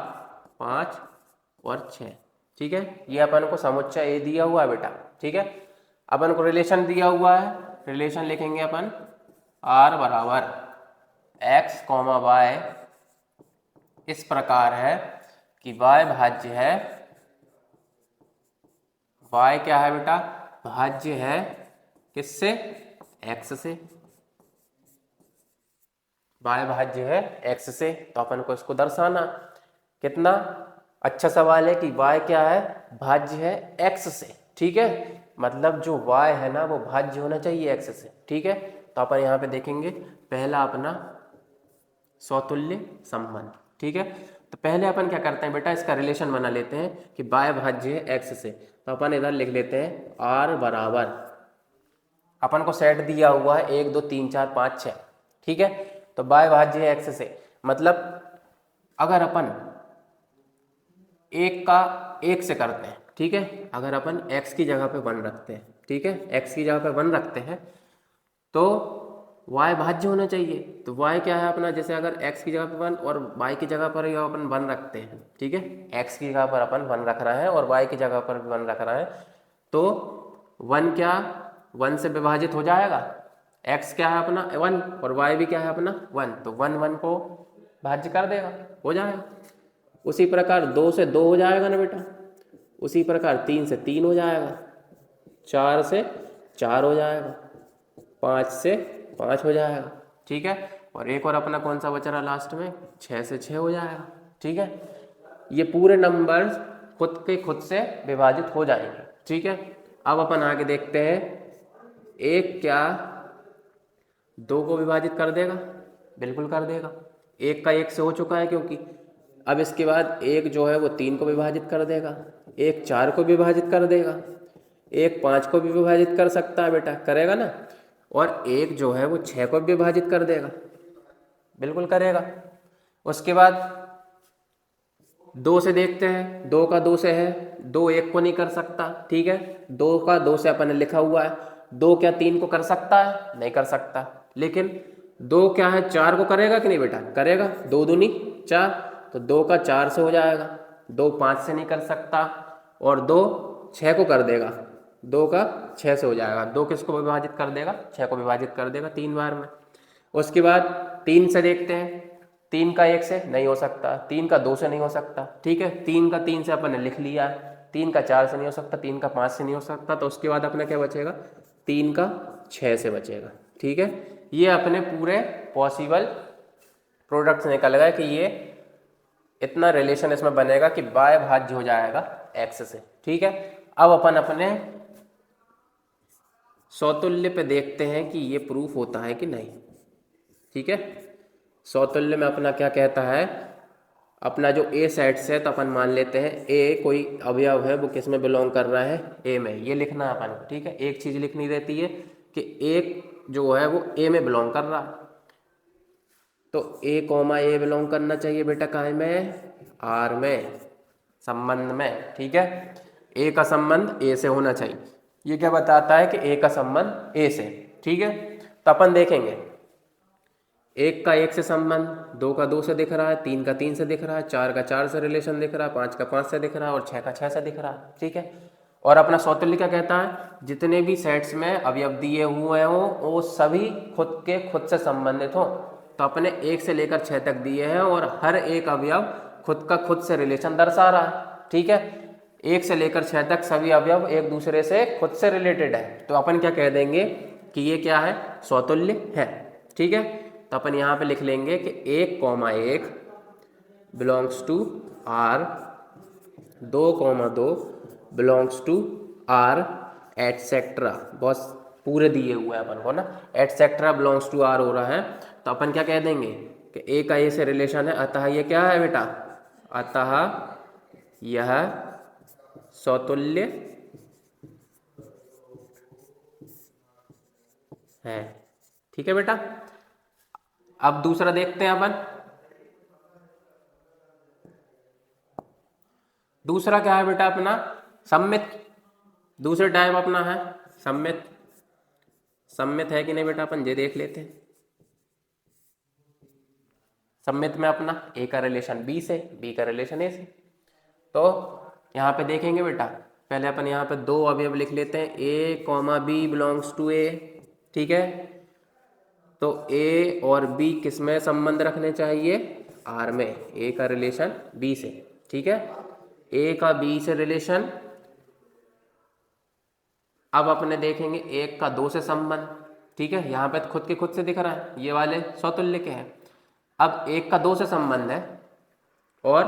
5 और 6। ठीक है, ये अपन को समुच्चय ए दिया हुआ है बेटा। ठीक है, अपन को रिलेशन दिया हुआ है, रिलेशन लिखेंगे अपन r बराबर x कॉमा वाई इस प्रकार है कि y भाज्य है, y क्या है बेटा, भाज्य है किससे, x से, y भाज्य है x से। तो अपन को इसको दर्शाना, कितना अच्छा सवाल है कि y क्या है, भाज्य है x से। ठीक है, मतलब जो y है ना वो भाज्य होना चाहिए x से। ठीक है, तो अपन यहाँ पे देखेंगे पहला अपना स्वतुल्य संबंध। ठीक है, तो पहले अपन क्या करते हैं बेटा, इसका रिलेशन बना लेते हैं कि y भाज्य है x से। तो अपन इधर लिख लेते हैं r बराबर, अपन को सेट दिया हुआ है 1 2 3 4 5 6। ठीक है, तो y भाज्य है x से, मतलब अगर अपन एक का 1 से करते हैं, ठीक है, अगर अपन x की जगह पे 1 रखते हैं, ठीक है, x की जगह पे 1 रखते हैं तो y भाज्य होना चाहिए। तो y क्या है अपना, जैसे अगर x की जगह पे 1 और y की जगह पर अपन 1 रखते हैं, ठीक है, x की जगह पर अपन 1 रख रहे हैं और y की जगह पर भी 1 रख रहे हैं, तो 1 क्या 1 से विभाजित हो जाएगा, x क्या है अपना 1 और y भी क्या है अपना 1, तो 1 1 को भाज्य कर देगा, हो जाएगा। उसी प्रकार 2 से 2 हो जाएगा ना बेटा, उसी प्रकार 3 से 3 हो जाएगा, 4 से 4 हो जाएगा, 5 से 5 हो जाएगा। ठीक है, और एक और अपना कौन सा बच रहा लास्ट में, 6 से 6 हो जाएगा। ठीक है, ये पूरे नंबर्स खुद के खुद से विभाजित हो जाएंगे। ठीक है, अब अपन आगे देखते हैं, एक क्या 2 को विभाजित कर देगा, बिल्कुल कर देगा, एक का 1 से हो चुका है क्योंकि। अब इसके बाद एक जो है वो 3 को विभाजित कर देगा, एक 4 को विभाजित कर देगा, एक 5 को भी विभाजित कर सकता है बेटा, करेगा ना। और एक जो है वो 6 को भी विभाजित कर देगा, बिल्कुल करेगा। उसके बाद 2 से देखते हैं, 2 का 2 से है, 2 1 को नहीं कर सकता, ठीक है। 2 का 2 से अपन ने लिखा हुआ है, 2 क्या 3 को कर सकता है? नहीं कर सकता। लेकिन 2 क्या है, 4 को करेगा कि नहीं बेटा? करेगा। 2 दूनी 4, तो 2 का 4 से हो जाएगा। 2 5 से नहीं कर सकता, और 2 6 को कर देगा, 2 का 6 से हो जाएगा। 2 किसको विभाजित कर देगा? 6 को विभाजित कर देगा 3 बार में। उसके बाद 3 से देखते हैं, 3 का 1 से नहीं हो सकता, 3 का 2 से नहीं हो सकता, ठीक है। 3 का 3 से अपन ने लिख लिया है, 3 का 4 से नहीं हो सकता, 3 का 5 से नहीं हो सकता, तो उसके बाद अपना क्या बचेगा? 3 का 6 से बचेगा, ठीक है। ये अपने पूरे पॉसिबल प्रोडक्ट से निकल गए कि ये इतना रिलेशन इसमें बनेगा कि y भाज्य हो जाएगा x से, ठीक है। अब अपन अपने सौतुल्य पे देखते हैं कि ये प्रूफ होता है कि नहीं, ठीक है। सौतुल्य में अपना क्या कहता है, अपना जो ए सेट से, तो अपन मान लेते हैं ए कोई अवयव है, वो किस में बिलोंग कर रहा है? ए में। ये लिखना है अपन को, ठीक है। एक चीज लिखनी रहती है कि एक जो है वो ए में बिलोंग कर रहा है, तो ए कॉमा ए बिलोंग करना चाहिए बेटा काहे में? आर में, संबंध में, ठीक है। ए का संबंध ए से होना चाहिए। ये क्या बताता है कि ए का संबंध ए से, ठीक है। तो अपन देखेंगे 1 का 1 से संबंध, 2 का 2 से दिख रहा है, 3 का 3 से दिख रहा है, 4 का 4 से रिलेशन दिख रहा है, 5 का 5 से दिख रहा है, और 6 का 6 से दिख रहा है, ठीक है। और अपना सौतुल्य क्या कहता है? जितने भी सेट्स में अवयव दिए हुए हों वो सभी खुद से संबंधित हो। तो अपने 1 से लेकर 6 तक दिए हैं, और हर एक अवयव खुद से रिलेशन दर्शा रहा है, ठीक है। 1 से लेकर 6 तक सभी अवयव एक दूसरे से खुद से रिलेटेड है, तो अपन क्या कह देंगे कि ये क्या है? सौतुल्य है, ठीक है। तो अपन यहाँ पे लिख लेंगे कि 1,1 belongs to R, 2,2 belongs to R, et cetera. बहुत पूरे दिए हुए हैं अपन को ना, एटसेट्रा बिलोंग्स टू आर हो रहा है। तो अपन क्या कह देंगे कि ए का ए से रिलेशन है, अतः ये क्या है बेटा? अतः यह सौतुल्य है, ठीक है बेटा। अब दूसरा देखते हैं अपन। दूसरा क्या है बेटा अपना? सम्मित। दूसरा टाइप अपना है सम्मित। सम्मित है कि नहीं बेटा? अपन ये देख लेते हैं। सम्मित में अपना ए का रिलेशन बी से, बी का रिलेशन ए से। तो यहाँ पे देखेंगे बेटा, पहले अपन यहाँ पे 2 अवयव लिख लेते हैं, ए कॉमा बी बिलोंग्स टू ए, ठीक है। तो ए और बी किस में संबंध रखने चाहिए? आर में। ए का रिलेशन बी से, ठीक है। ए का बी से रिलेशन। अब अपने देखेंगे 1 का 2 से संबंध, ठीक है। यहाँ पे खुद से दिख रहा है, ये वाले सौतुल्य के हैं। अब 1 का 2 से संबंध है, और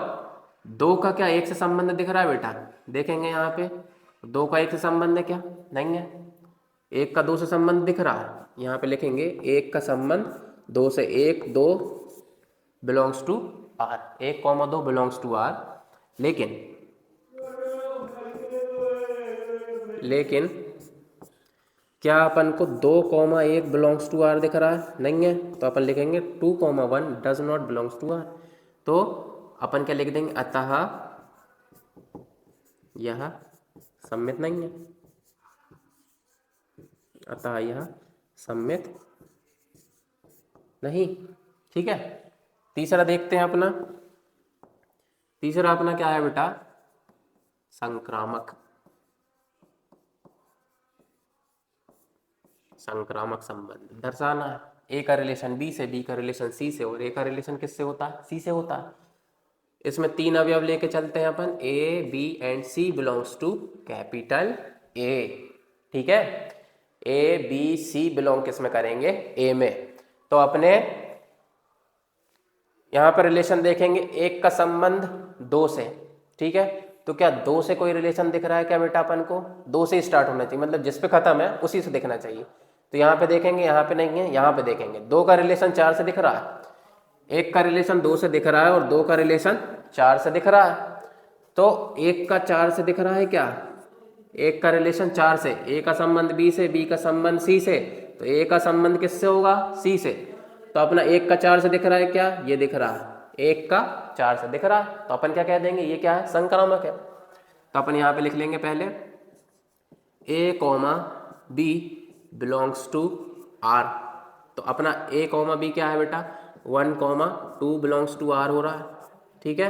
2 का क्या 1 से संबंध दिख रहा है बेटा? देखेंगे यहाँ पे 2 का 1 से संबंध है क्या? नहीं है। 1 का 2 से संबंध दिख रहा है, यहाँ पे लिखेंगे 1 का संबंध 2 से, 1 2 belongs to R, 1,2 belongs to R. लेकिन क्या अपन को 2,1 बिलोंग्स टू आर दिख रहा है? नहीं है। तो अपन लिखेंगे 2,1 does not belongs to R. तो अपन क्या लिख देंगे? अतः यह सम्मित नहीं है, अतः यह सम्मित नहीं, ठीक है। तीसरा देखते हैं अपना। तीसरा अपना क्या है बेटा? संक्रामक। संक्रामक संबंध दर्शाना है। ए का रिलेशन बी से, बी का रिलेशन सी से, और ए का रिलेशन किससे होता है? सी से होता है। इसमें 3 अवयव लेके चलते हैं अपन, A B and C belongs to capital A, ठीक है। ए बी सी बिलोंग किस में करेंगे? ए में। तो अपने यहाँ पर रिलेशन देखेंगे 1 का संबंध 2 से, ठीक है। तो क्या 2 से कोई रिलेशन दिख रहा है क्या बेटा? अपन को 2 से स्टार्ट होना चाहिए, मतलब जिस पे खत्म है उसी से दिखना चाहिए। तो यहाँ पे देखेंगे, यहाँ पे नहीं है, यहाँ पे देखेंगे 2 का रिलेशन 4 से दिख रहा है, 1 का रिलेशन 2 से दिख रहा है, और 2 का रिलेशन 4 से दिख रहा है। तो 1 का 4 से दिख रहा है क्या? 1 का रिलेशन 4 से, ए का संबंध बी से, बी का संबंध सी से, तो ए का संबंध किससे होगा, सी से। तो अपना 1 का 4 से दिख रहा है क्या, ये दिख रहा है 1 का 4 से दिख रहा है, तो अपन क्या कह देंगे, ये क्या है, संक्रामक है। तो अपन यहाँ पे लिख लेंगे पहले A comma B belongs to R. तो अपना ए कॉमा बी क्या है बेटा, 1 कॉमा 2 बिलोंग्स टू आर हो रहा है, ठीक है।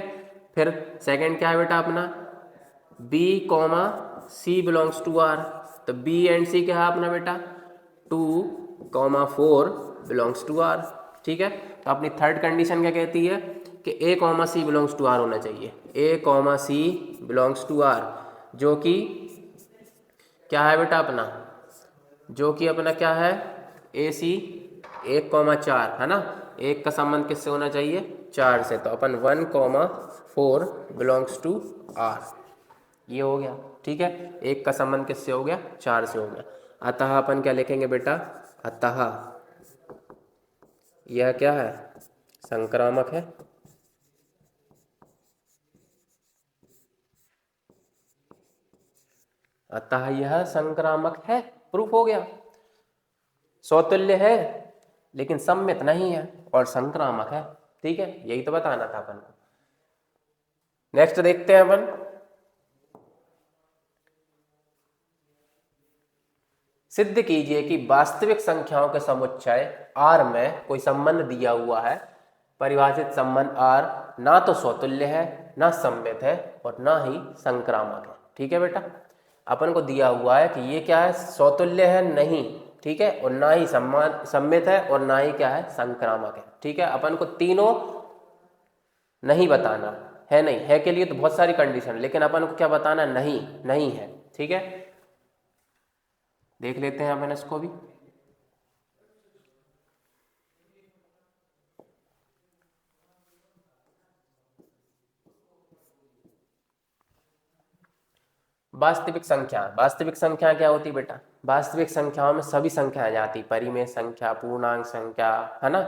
फिर सेकंड क्या है बेटा अपना, B comma C belongs to R. तो बी एंड सी क्या है अपना बेटा, 2 कॉमा 4 बिलोंग्स टू आर, ठीक है। तो अपनी थर्ड कंडीशन क्या कहती है कि A comma C belongs to R होना चाहिए, A comma C belongs to R, जो कि क्या है बेटा अपना, जो कि अपना क्या है, ए सी 1 कॉमा 4 है ना, 1 का संबंध किससे होना चाहिए, 4 से। तो अपन 1 कॉमा 4 बिलोंग्स टू आर, ये हो गया, ठीक है। 1 का संबंध किससे हो गया, 4 से हो गया। अतः अपन क्या लिखेंगे बेटा, अतः यह क्या है, संक्रामक है। अतः यह संक्रामक है, प्रूफ हो गया। सौतुल्य है लेकिन सम्मित नहीं है और संक्रामक है, ठीक है, यही तो बताना था अपन को। नेक्स्ट देखते हैं अपन, सिद्ध कीजिए कि वास्तविक संख्याओं के समुच्चय R में कोई संबंध दिया हुआ है, परिभाषित संबंध R ना तो सौतुल्य है, ना सम्मित है और ना ही संक्रामक है, ठीक है बेटा। अपन को दिया हुआ है कि ये क्या है, सौतुल्य है नहीं, ठीक है, और ना ही सम्मित है और ना ही क्या है, संक्रामक है, ठीक है। अपन को तीनों नहीं बताना है, नहीं है के लिए तो बहुत सारी कंडीशन, लेकिन अपन को क्या बताना, नहीं नहीं है, ठीक है। देख लेते हैं अपन इसको भी। वास्तविक संख्या, वास्तविक संख्या क्या होती बेटा, वास्तविक संख्याओं में सभी संख्याएं जाती, परिमेय संख्या, पूर्णांक संख्या, है ना,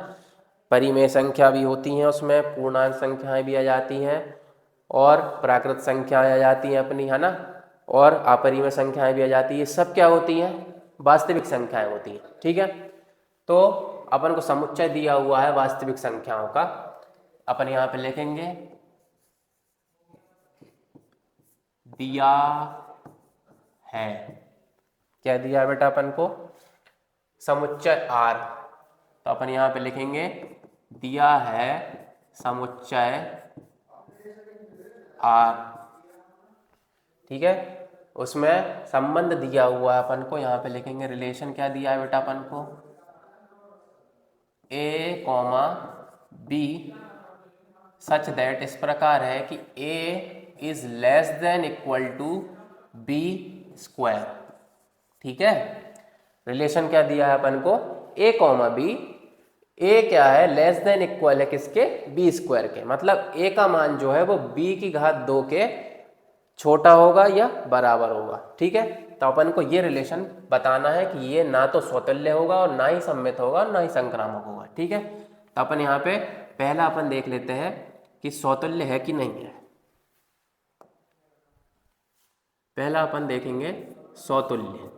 परिमेय संख्या भी होती हैं उसमें, पूर्णांक संख्याएं भी आ जाती हैं और प्राकृत संख्याएं आ जाती हैं अपनी, है ना, और अपरिमेय संख्याएं भी आ जाती है। सब क्या होती हैं, वास्तविक संख्याएं होती हैं, ठीक है। तो अपन को समुच्चय दिया हुआ है वास्तविक संख्याओं का, अपन यहाँ पे लिखेंगे दिया है, क्या दिया है बेटा अपन को, समुच्चय R। तो अपन यहाँ पे लिखेंगे दिया है समुच्चय R, ठीक है। उसमें संबंध दिया हुआ है अपन को, यहाँ पे लिखेंगे रिलेशन क्या दिया है बेटा अपन को, A comma B such that, इस प्रकार है कि A is less than equal to B square, ठीक है। रिलेशन क्या दिया है अपन को, A कॉमा B, A क्या है, लेस देन इक्वल है किसके, B स्क्वायर के, मतलब A का मान जो है वो B की घात 2 के छोटा होगा या बराबर होगा, ठीक है। तो अपन को ये रिलेशन बताना है कि ये ना तो स्वतुल्य होगा और ना ही सम्मित होगा और ना ही संक्रामक होगा, ठीक है। तो अपन यहाँ पे पहला अपन देख लेते हैं कि स्वतुल्य है कि नहीं है। पहला अपन देखेंगे सौतुल्य।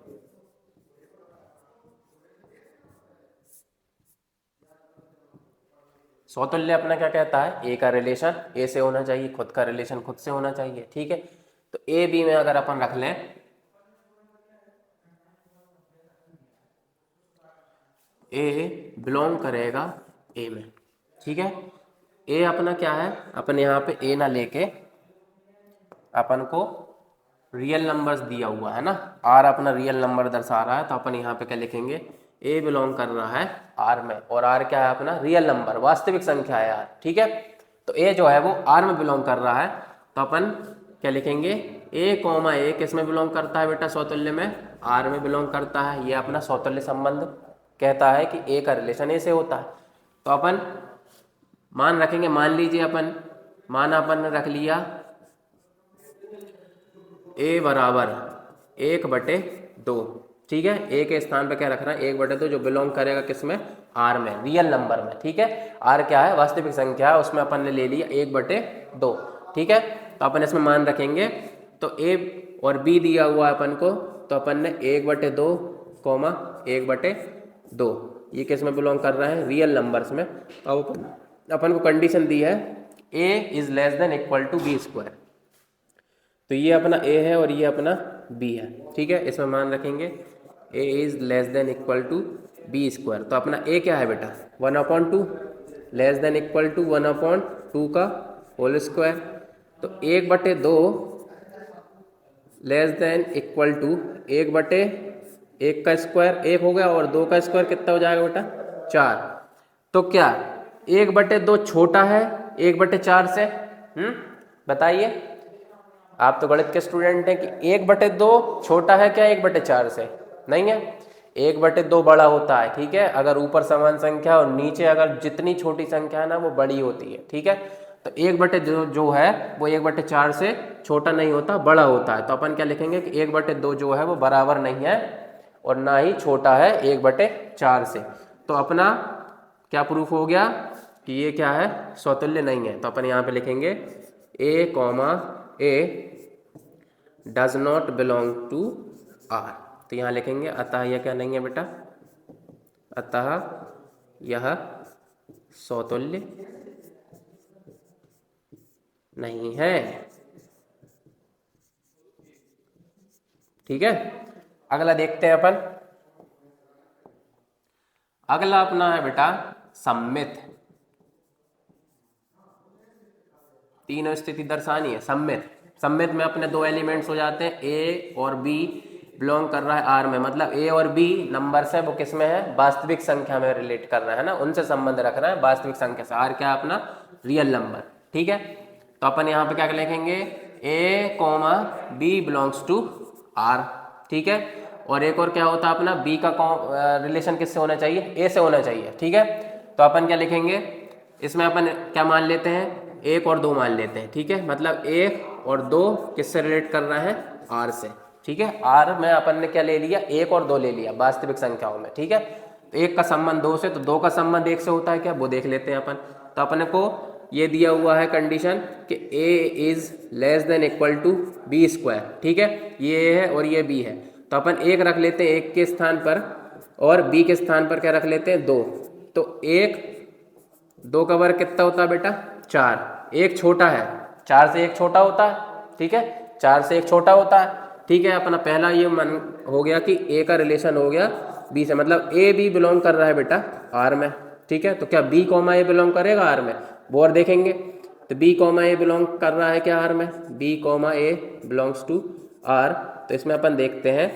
सौतुल्य अपना क्या कहता है, ए का रिलेशन ए से होना चाहिए, खुद का रिलेशन खुद से होना चाहिए, ठीक है। तो ए बी में अगर अपन रख लें, ए बिलोंग करेगा ए में, ठीक है। ए अपना क्या है, अपन यहाँ पे ए ना लेके अपन को रियल नंबर्स दिया हुआ है ना, आर अपना रियल नंबर दर्शा रहा है, तो अपन यहाँ पे क्या लिखेंगे, ए बिलोंग कर रहा है आर में, और आर क्या है अपना रियल नंबर, वास्तविक संख्या है आर, ठीक है। तो ए जो है वो आर में बिलोंग कर रहा है, तो अपन क्या लिखेंगे, ए कॉमा ए किस में बिलोंग करता है बेटा, सौतुल्य में, आर में बिलोंग करता है। ये अपना सौतुल्य संबंध कहता है कि ए का रिलेशन ए से होता है। तो अपन मान रखेंगे, मान लीजिए अपन मान अपन ने रख लिया ए बराबर 1/2, ठीक है। ए के स्थान पे क्या रख रहा है, 1/2 जो बिलोंग करेगा किसमें, आर में, रियल नंबर में, ठीक है। आर क्या है, वास्तविक संख्या है, उसमें अपन ने ले लिया 1/2, ठीक है। तो अपन इसमें मान रखेंगे, तो ए और बी दिया हुआ है अपन को, तो अपन ने 1/2 कॉमा 1/2 2, ये किस में बिलोंग कर रहा है, रियल नंबर्स में। अब अपन को कंडीशन दी है a is less than equal to B square, तो ये अपना a है और ये अपना b है, ठीक है। इसमें मान रखेंगे a is less than equal to B square, तो अपना a क्या है बेटा 1/2, लेस देन इक्वल टू 1/2 का होल स्क्वायर, तो 1/2 लेस देन इक्वल टू 1/1 का स्क्वायर 1 हो गया, और 2 का स्क्वायर कितना हो जाएगा बेटा 4। तो क्या 1/2 छोटा है 1/4 से? बताइए, आप तो गणित के स्टूडेंट हैं कि 1/2 छोटा है क्या 1/4 से? नहीं है, 1/2 बड़ा होता है, ठीक है। अगर ऊपर समान संख्या और नीचे अगर जितनी छोटी संख्या है ना वो बड़ी होती है, ठीक है। तो 1/2 जो है वो 1/4 से छोटा नहीं होता, बड़ा होता है। तो अपन क्या लिखेंगे कि 1/2 जो है वो बराबर नहीं है और ना ही छोटा है 1/4 से। तो अपना क्या प्रूफ हो गया कि ये क्या है, स्वतुल्य नहीं है। तो अपन यहाँ पे लिखेंगे a, does not belong to R। तो यहाँ लिखेंगे अतः यह क्या नहीं है बेटा, अतः यह स्वतुल्य नहीं है, ठीक है। अगला देखते हैं अपन, अगला अपना है बेटा सम्मित। तीनों स्थिति दर्शानी है सम्मित। सम्मित में अपने 2 एलिमेंट्स हो जाते हैं, a और b बिलोंग कर रहा है R में, मतलब a और b नंबर से वो किस में है, वास्तविक संख्या में रिलेट कर रहा है ना, उनसे संबंध रख रहा है वास्तविक संख्या से। R क्या है अपना रियल नंबर, ठीक है। तो अपन यहाँ पे क्या लिखेंगे a, b belongs to R, ठीक है। और एक और क्या होता है अपना b का रिलेशन किससे होना चाहिए, a से होना चाहिए, ठीक है। तो अपन क्या लिखेंगे, इसमें अपन क्या मान लेते हैं 1 और 2 मान लेते हैं, ठीक है। मतलब 1 और 2 किससे रिलेट कर रहा है, R से, ठीक है। R में अपन ने क्या ले लिया 1 और 2 ले लिया वास्तविक संख्याओं में, ठीक है। तो 1 का संबंध 2 से, तो 2 का संबंध 1 से होता है क्या, वो देख लेते हैं अपन। तो अपने को ये दिया हुआ है कंडीशन कि a is less than equal to B square, ठीक है। ये है और ये b है, तो अपन 1 रख लेते हैं 1 के स्थान पर और b के स्थान पर क्या रख लेते हैं 2। तो 1 2 का वर्ग कितना होता है बेटा 4, 1 छोटा है 4 से 1 छोटा होता है, ठीक है। 4 से 1 छोटा होता है, ठीक है। अपना पहला ये मन हो गया कि a का रिलेशन हो गया b से, मतलब a b बिलोंग कर रहा है बेटा R में, ठीक है। तो क्या b कॉमा a बिलोंग करेगा R में, वो और देखेंगे। तो b कॉमा a बिलोंग कर रहा है क्या R में, b comma a belongs to R। तो इसमें अपन देखते हैं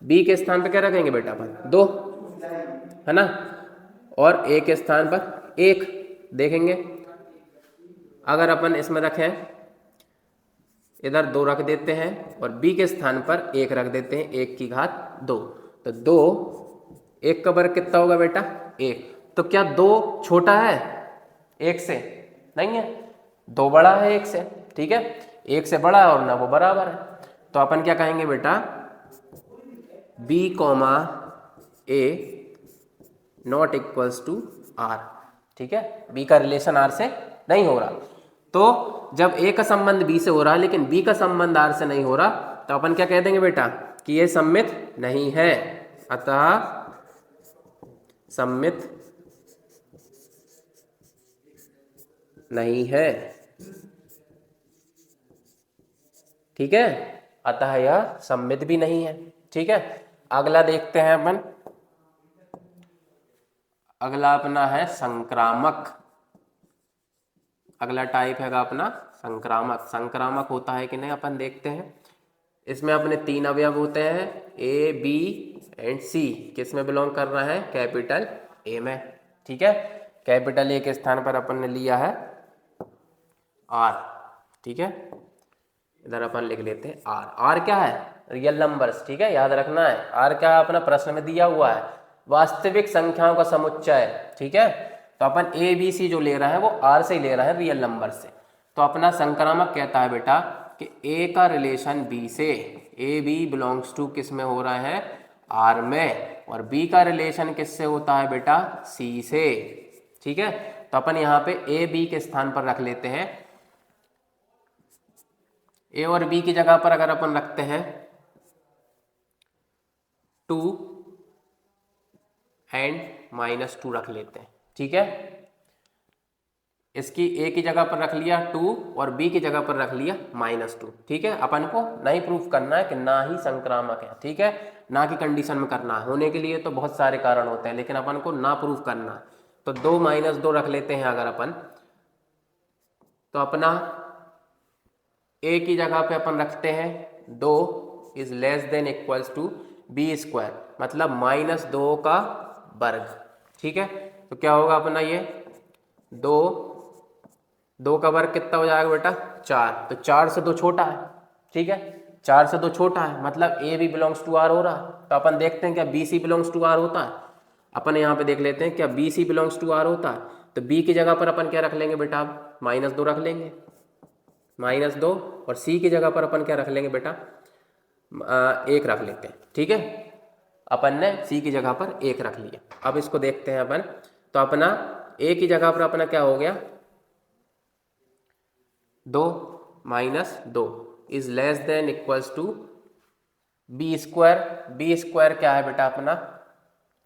b के स्थान पर क्या रखेंगे बेटा अपन 2, है ना, और a के स्थान पर 1 देखेंगे। अगर अपन इसमें रखें इधर 2 रख देते हैं और b के स्थान पर 1 रख देते हैं 1 की घात 2, तो 2 1 का वर्ग कितना होगा बेटा 1। तो क्या 2 छोटा है 1 से, नहीं है, 2 बड़ा है 1 से, ठीक है। 1 से बड़ा है और ना वो बराबर है, तो अपन क्या कहेंगे बेटा b comma a not equals to R, ठीक है। b का रिलेशन R से नहीं हो रहा, तो जब a का संबंध b से हो रहा है लेकिन b का संबंध R से नहीं हो रहा, तो अपन क्या कह देंगे बेटा कि ये सम्मित नहीं है, अतः सम्मित नहीं है, ठीक है। अतः यह सम्मित भी नहीं है, ठीक है। अगला देखते हैं अपन, अगला अपना है संक्रामक। अगला टाइप है अपना संक्रामक। संक्रामक होता है कि नहीं अपन देखते हैं। इसमें अपने 3 अवयव होते हैं ए बी एंड सी, किस में बिलोंग कर रहा है कैपिटल ए में, ठीक है। कैपिटल ए के स्थान पर अपन ने लिया है आर, ठीक है। इधर अपन लिख लेते हैं आर। आर क्या है रियल नंबर्स, ठीक है, याद रखना है। आर क्या है अपना प्रश्न में दिया हुआ है वास्तविक संख्याओं का समुच्चय, ठीक है। तो अपन ए बी सी जो ले रहा है वो आर से ही ले रहा है रियल नंबर से। तो अपना संक्रामक कहता है बेटा कि ए का रिलेशन बी से, ए बी बिलोंग्स टू किस में हो रहा है आर में, और बी का रिलेशन किससे होता है बेटा सी से, ठीक है। तो अपन यहाँ पे ए बी के स्थान पर रख लेते हैं, ए और बी की जगह पर अगर अपन रखते हैं 2 एंड -2 रख लेते हैं। ठीक है, इसकी ए की जगह पर रख लिया 2 और बी की जगह पर रख लिया -2। ठीक है, अपन को नहीं प्रूफ करना है कि ना ही संक्रामक है। ठीक है, ना की कंडीशन में करना है, होने के लिए तो बहुत सारे कारण होते हैं, लेकिन अपन को ना प्रूफ करना है। तो 2 - 2 रख लेते हैं अगर अपन, तो अपना ए की जगह पे अपन रखते हैं 2 is less than equals to b², मतलब -2 का वर्ग। ठीक है, तो क्या होगा अपना ये 2 का वर्ग कितना हो जाएगा बेटा 4, तो 4 से 2 छोटा है। ठीक है, 4 से 2 छोटा है, मतलब ए भी बिलोंग्स टू आर हो रहा है। तो अपन देखते हैं क्या B C belongs to R होता है। अपन यहाँ पे देख लेते हैं क्या B C belongs to R होता है। तो बी की जगह पर अपन क्या रख लेंगे बेटा, अब -2 रख लेंगे, -2, और सी की जगह पर अपन क्या रख लेंगे बेटा 1 रख लेते हैं। ठीक है, अपन ने सी की जगह पर 1 रख लिया। अब इसको देखते हैं अपन, तो अपना ए की जगह पर अपना क्या हो गया 2 - 2 is less than equals to b²। b² क्या है बेटा अपना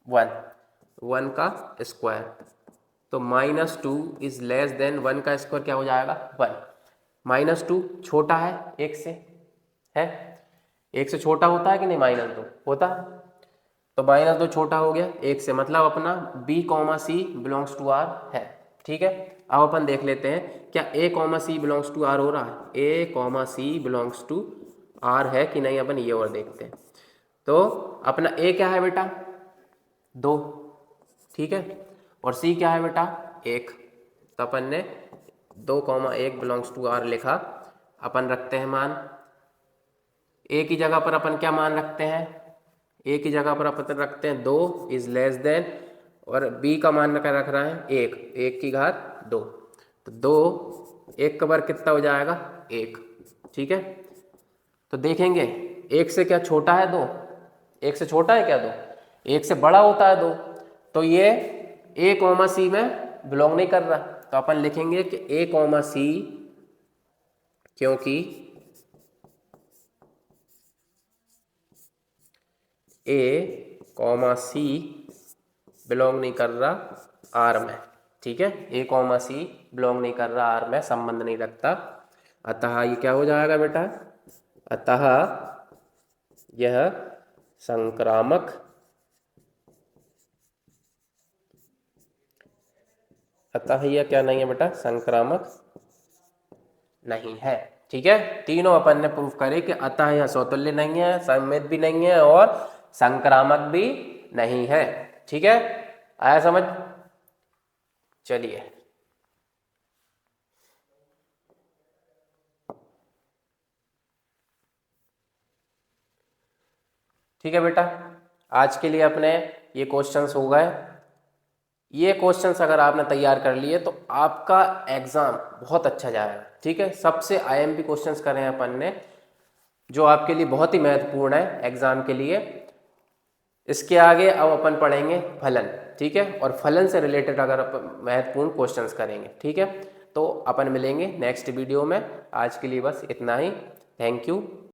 1 का स्क्वायर, तो -2 इज लेस देन 1 का स्क्वायर क्या हो जाएगा 1। -2 छोटा है 1 से, है 1 से छोटा होता है कि नहीं, -2 होता है, तो -2 छोटा हो गया 1 से, मतलब अपना b, c belongs to r है। ठीक है, अब अपन देख लेते हैं क्या a, c belongs to r हो रहा है, a, c belongs to r है कि नहीं, अपन ये और देखते हैं। तो अपना a क्या है बेटा 2, ठीक है, और c क्या है बेटा 1, तो अपन ने 2, 1 बिलोंग्स टू r लिखा। अपन रखते हैं मान, a की जगह पर अपन क्या मान रखते हैं, a की जगह पर अपन रखते हैं 2 इज लेस देन, और b का मान क्या रख रहा है 1 की घात 2, तो 2 1 का वर्ग कितना हो जाएगा 1। ठीक है, तो देखेंगे 1 से क्या छोटा है 2, 1 से छोटा है क्या 2, 1 से बड़ा होता है 2, तो ये a, c में बिलोंग नहीं कर रहा। तो अपन लिखेंगे कि a, c, क्योंकि a, c बिलोंग नहीं कर रहा r में। ठीक है, a, c बिलोंग नहीं कर रहा r में, संबंध नहीं रखता, अतः ये क्या हो जाएगा बेटा, अतः यह संक्रामक यह क्या नहीं है बेटा, संक्रामक नहीं है। ठीक है, तीनों अपन ने प्रूफ करे कि अतः यह स्वतुल्य नहीं है, सममित भी नहीं है और संक्रामक भी नहीं है। ठीक है, आया समझ। चलिए, ठीक है बेटा, आज के लिए अपने ये क्वेश्चंस हो गए। ये क्वेश्चंस अगर आपने तैयार कर लिए तो आपका एग्ज़ाम बहुत अच्छा जाएगा। ठीक है, सबसे आईएमपी क्वेश्चंस करे हैं अपन ने, जो आपके लिए बहुत ही महत्वपूर्ण है एग्ज़ाम के लिए। इसके आगे अब अपन पढ़ेंगे फलन। ठीक है, और फलन से रिलेटेड अगर अपन महत्वपूर्ण क्वेश्चंस करेंगे। ठीक है, तो अपन मिलेंगे नेक्स्ट वीडियो में। आज के लिए बस इतना ही। Thank you.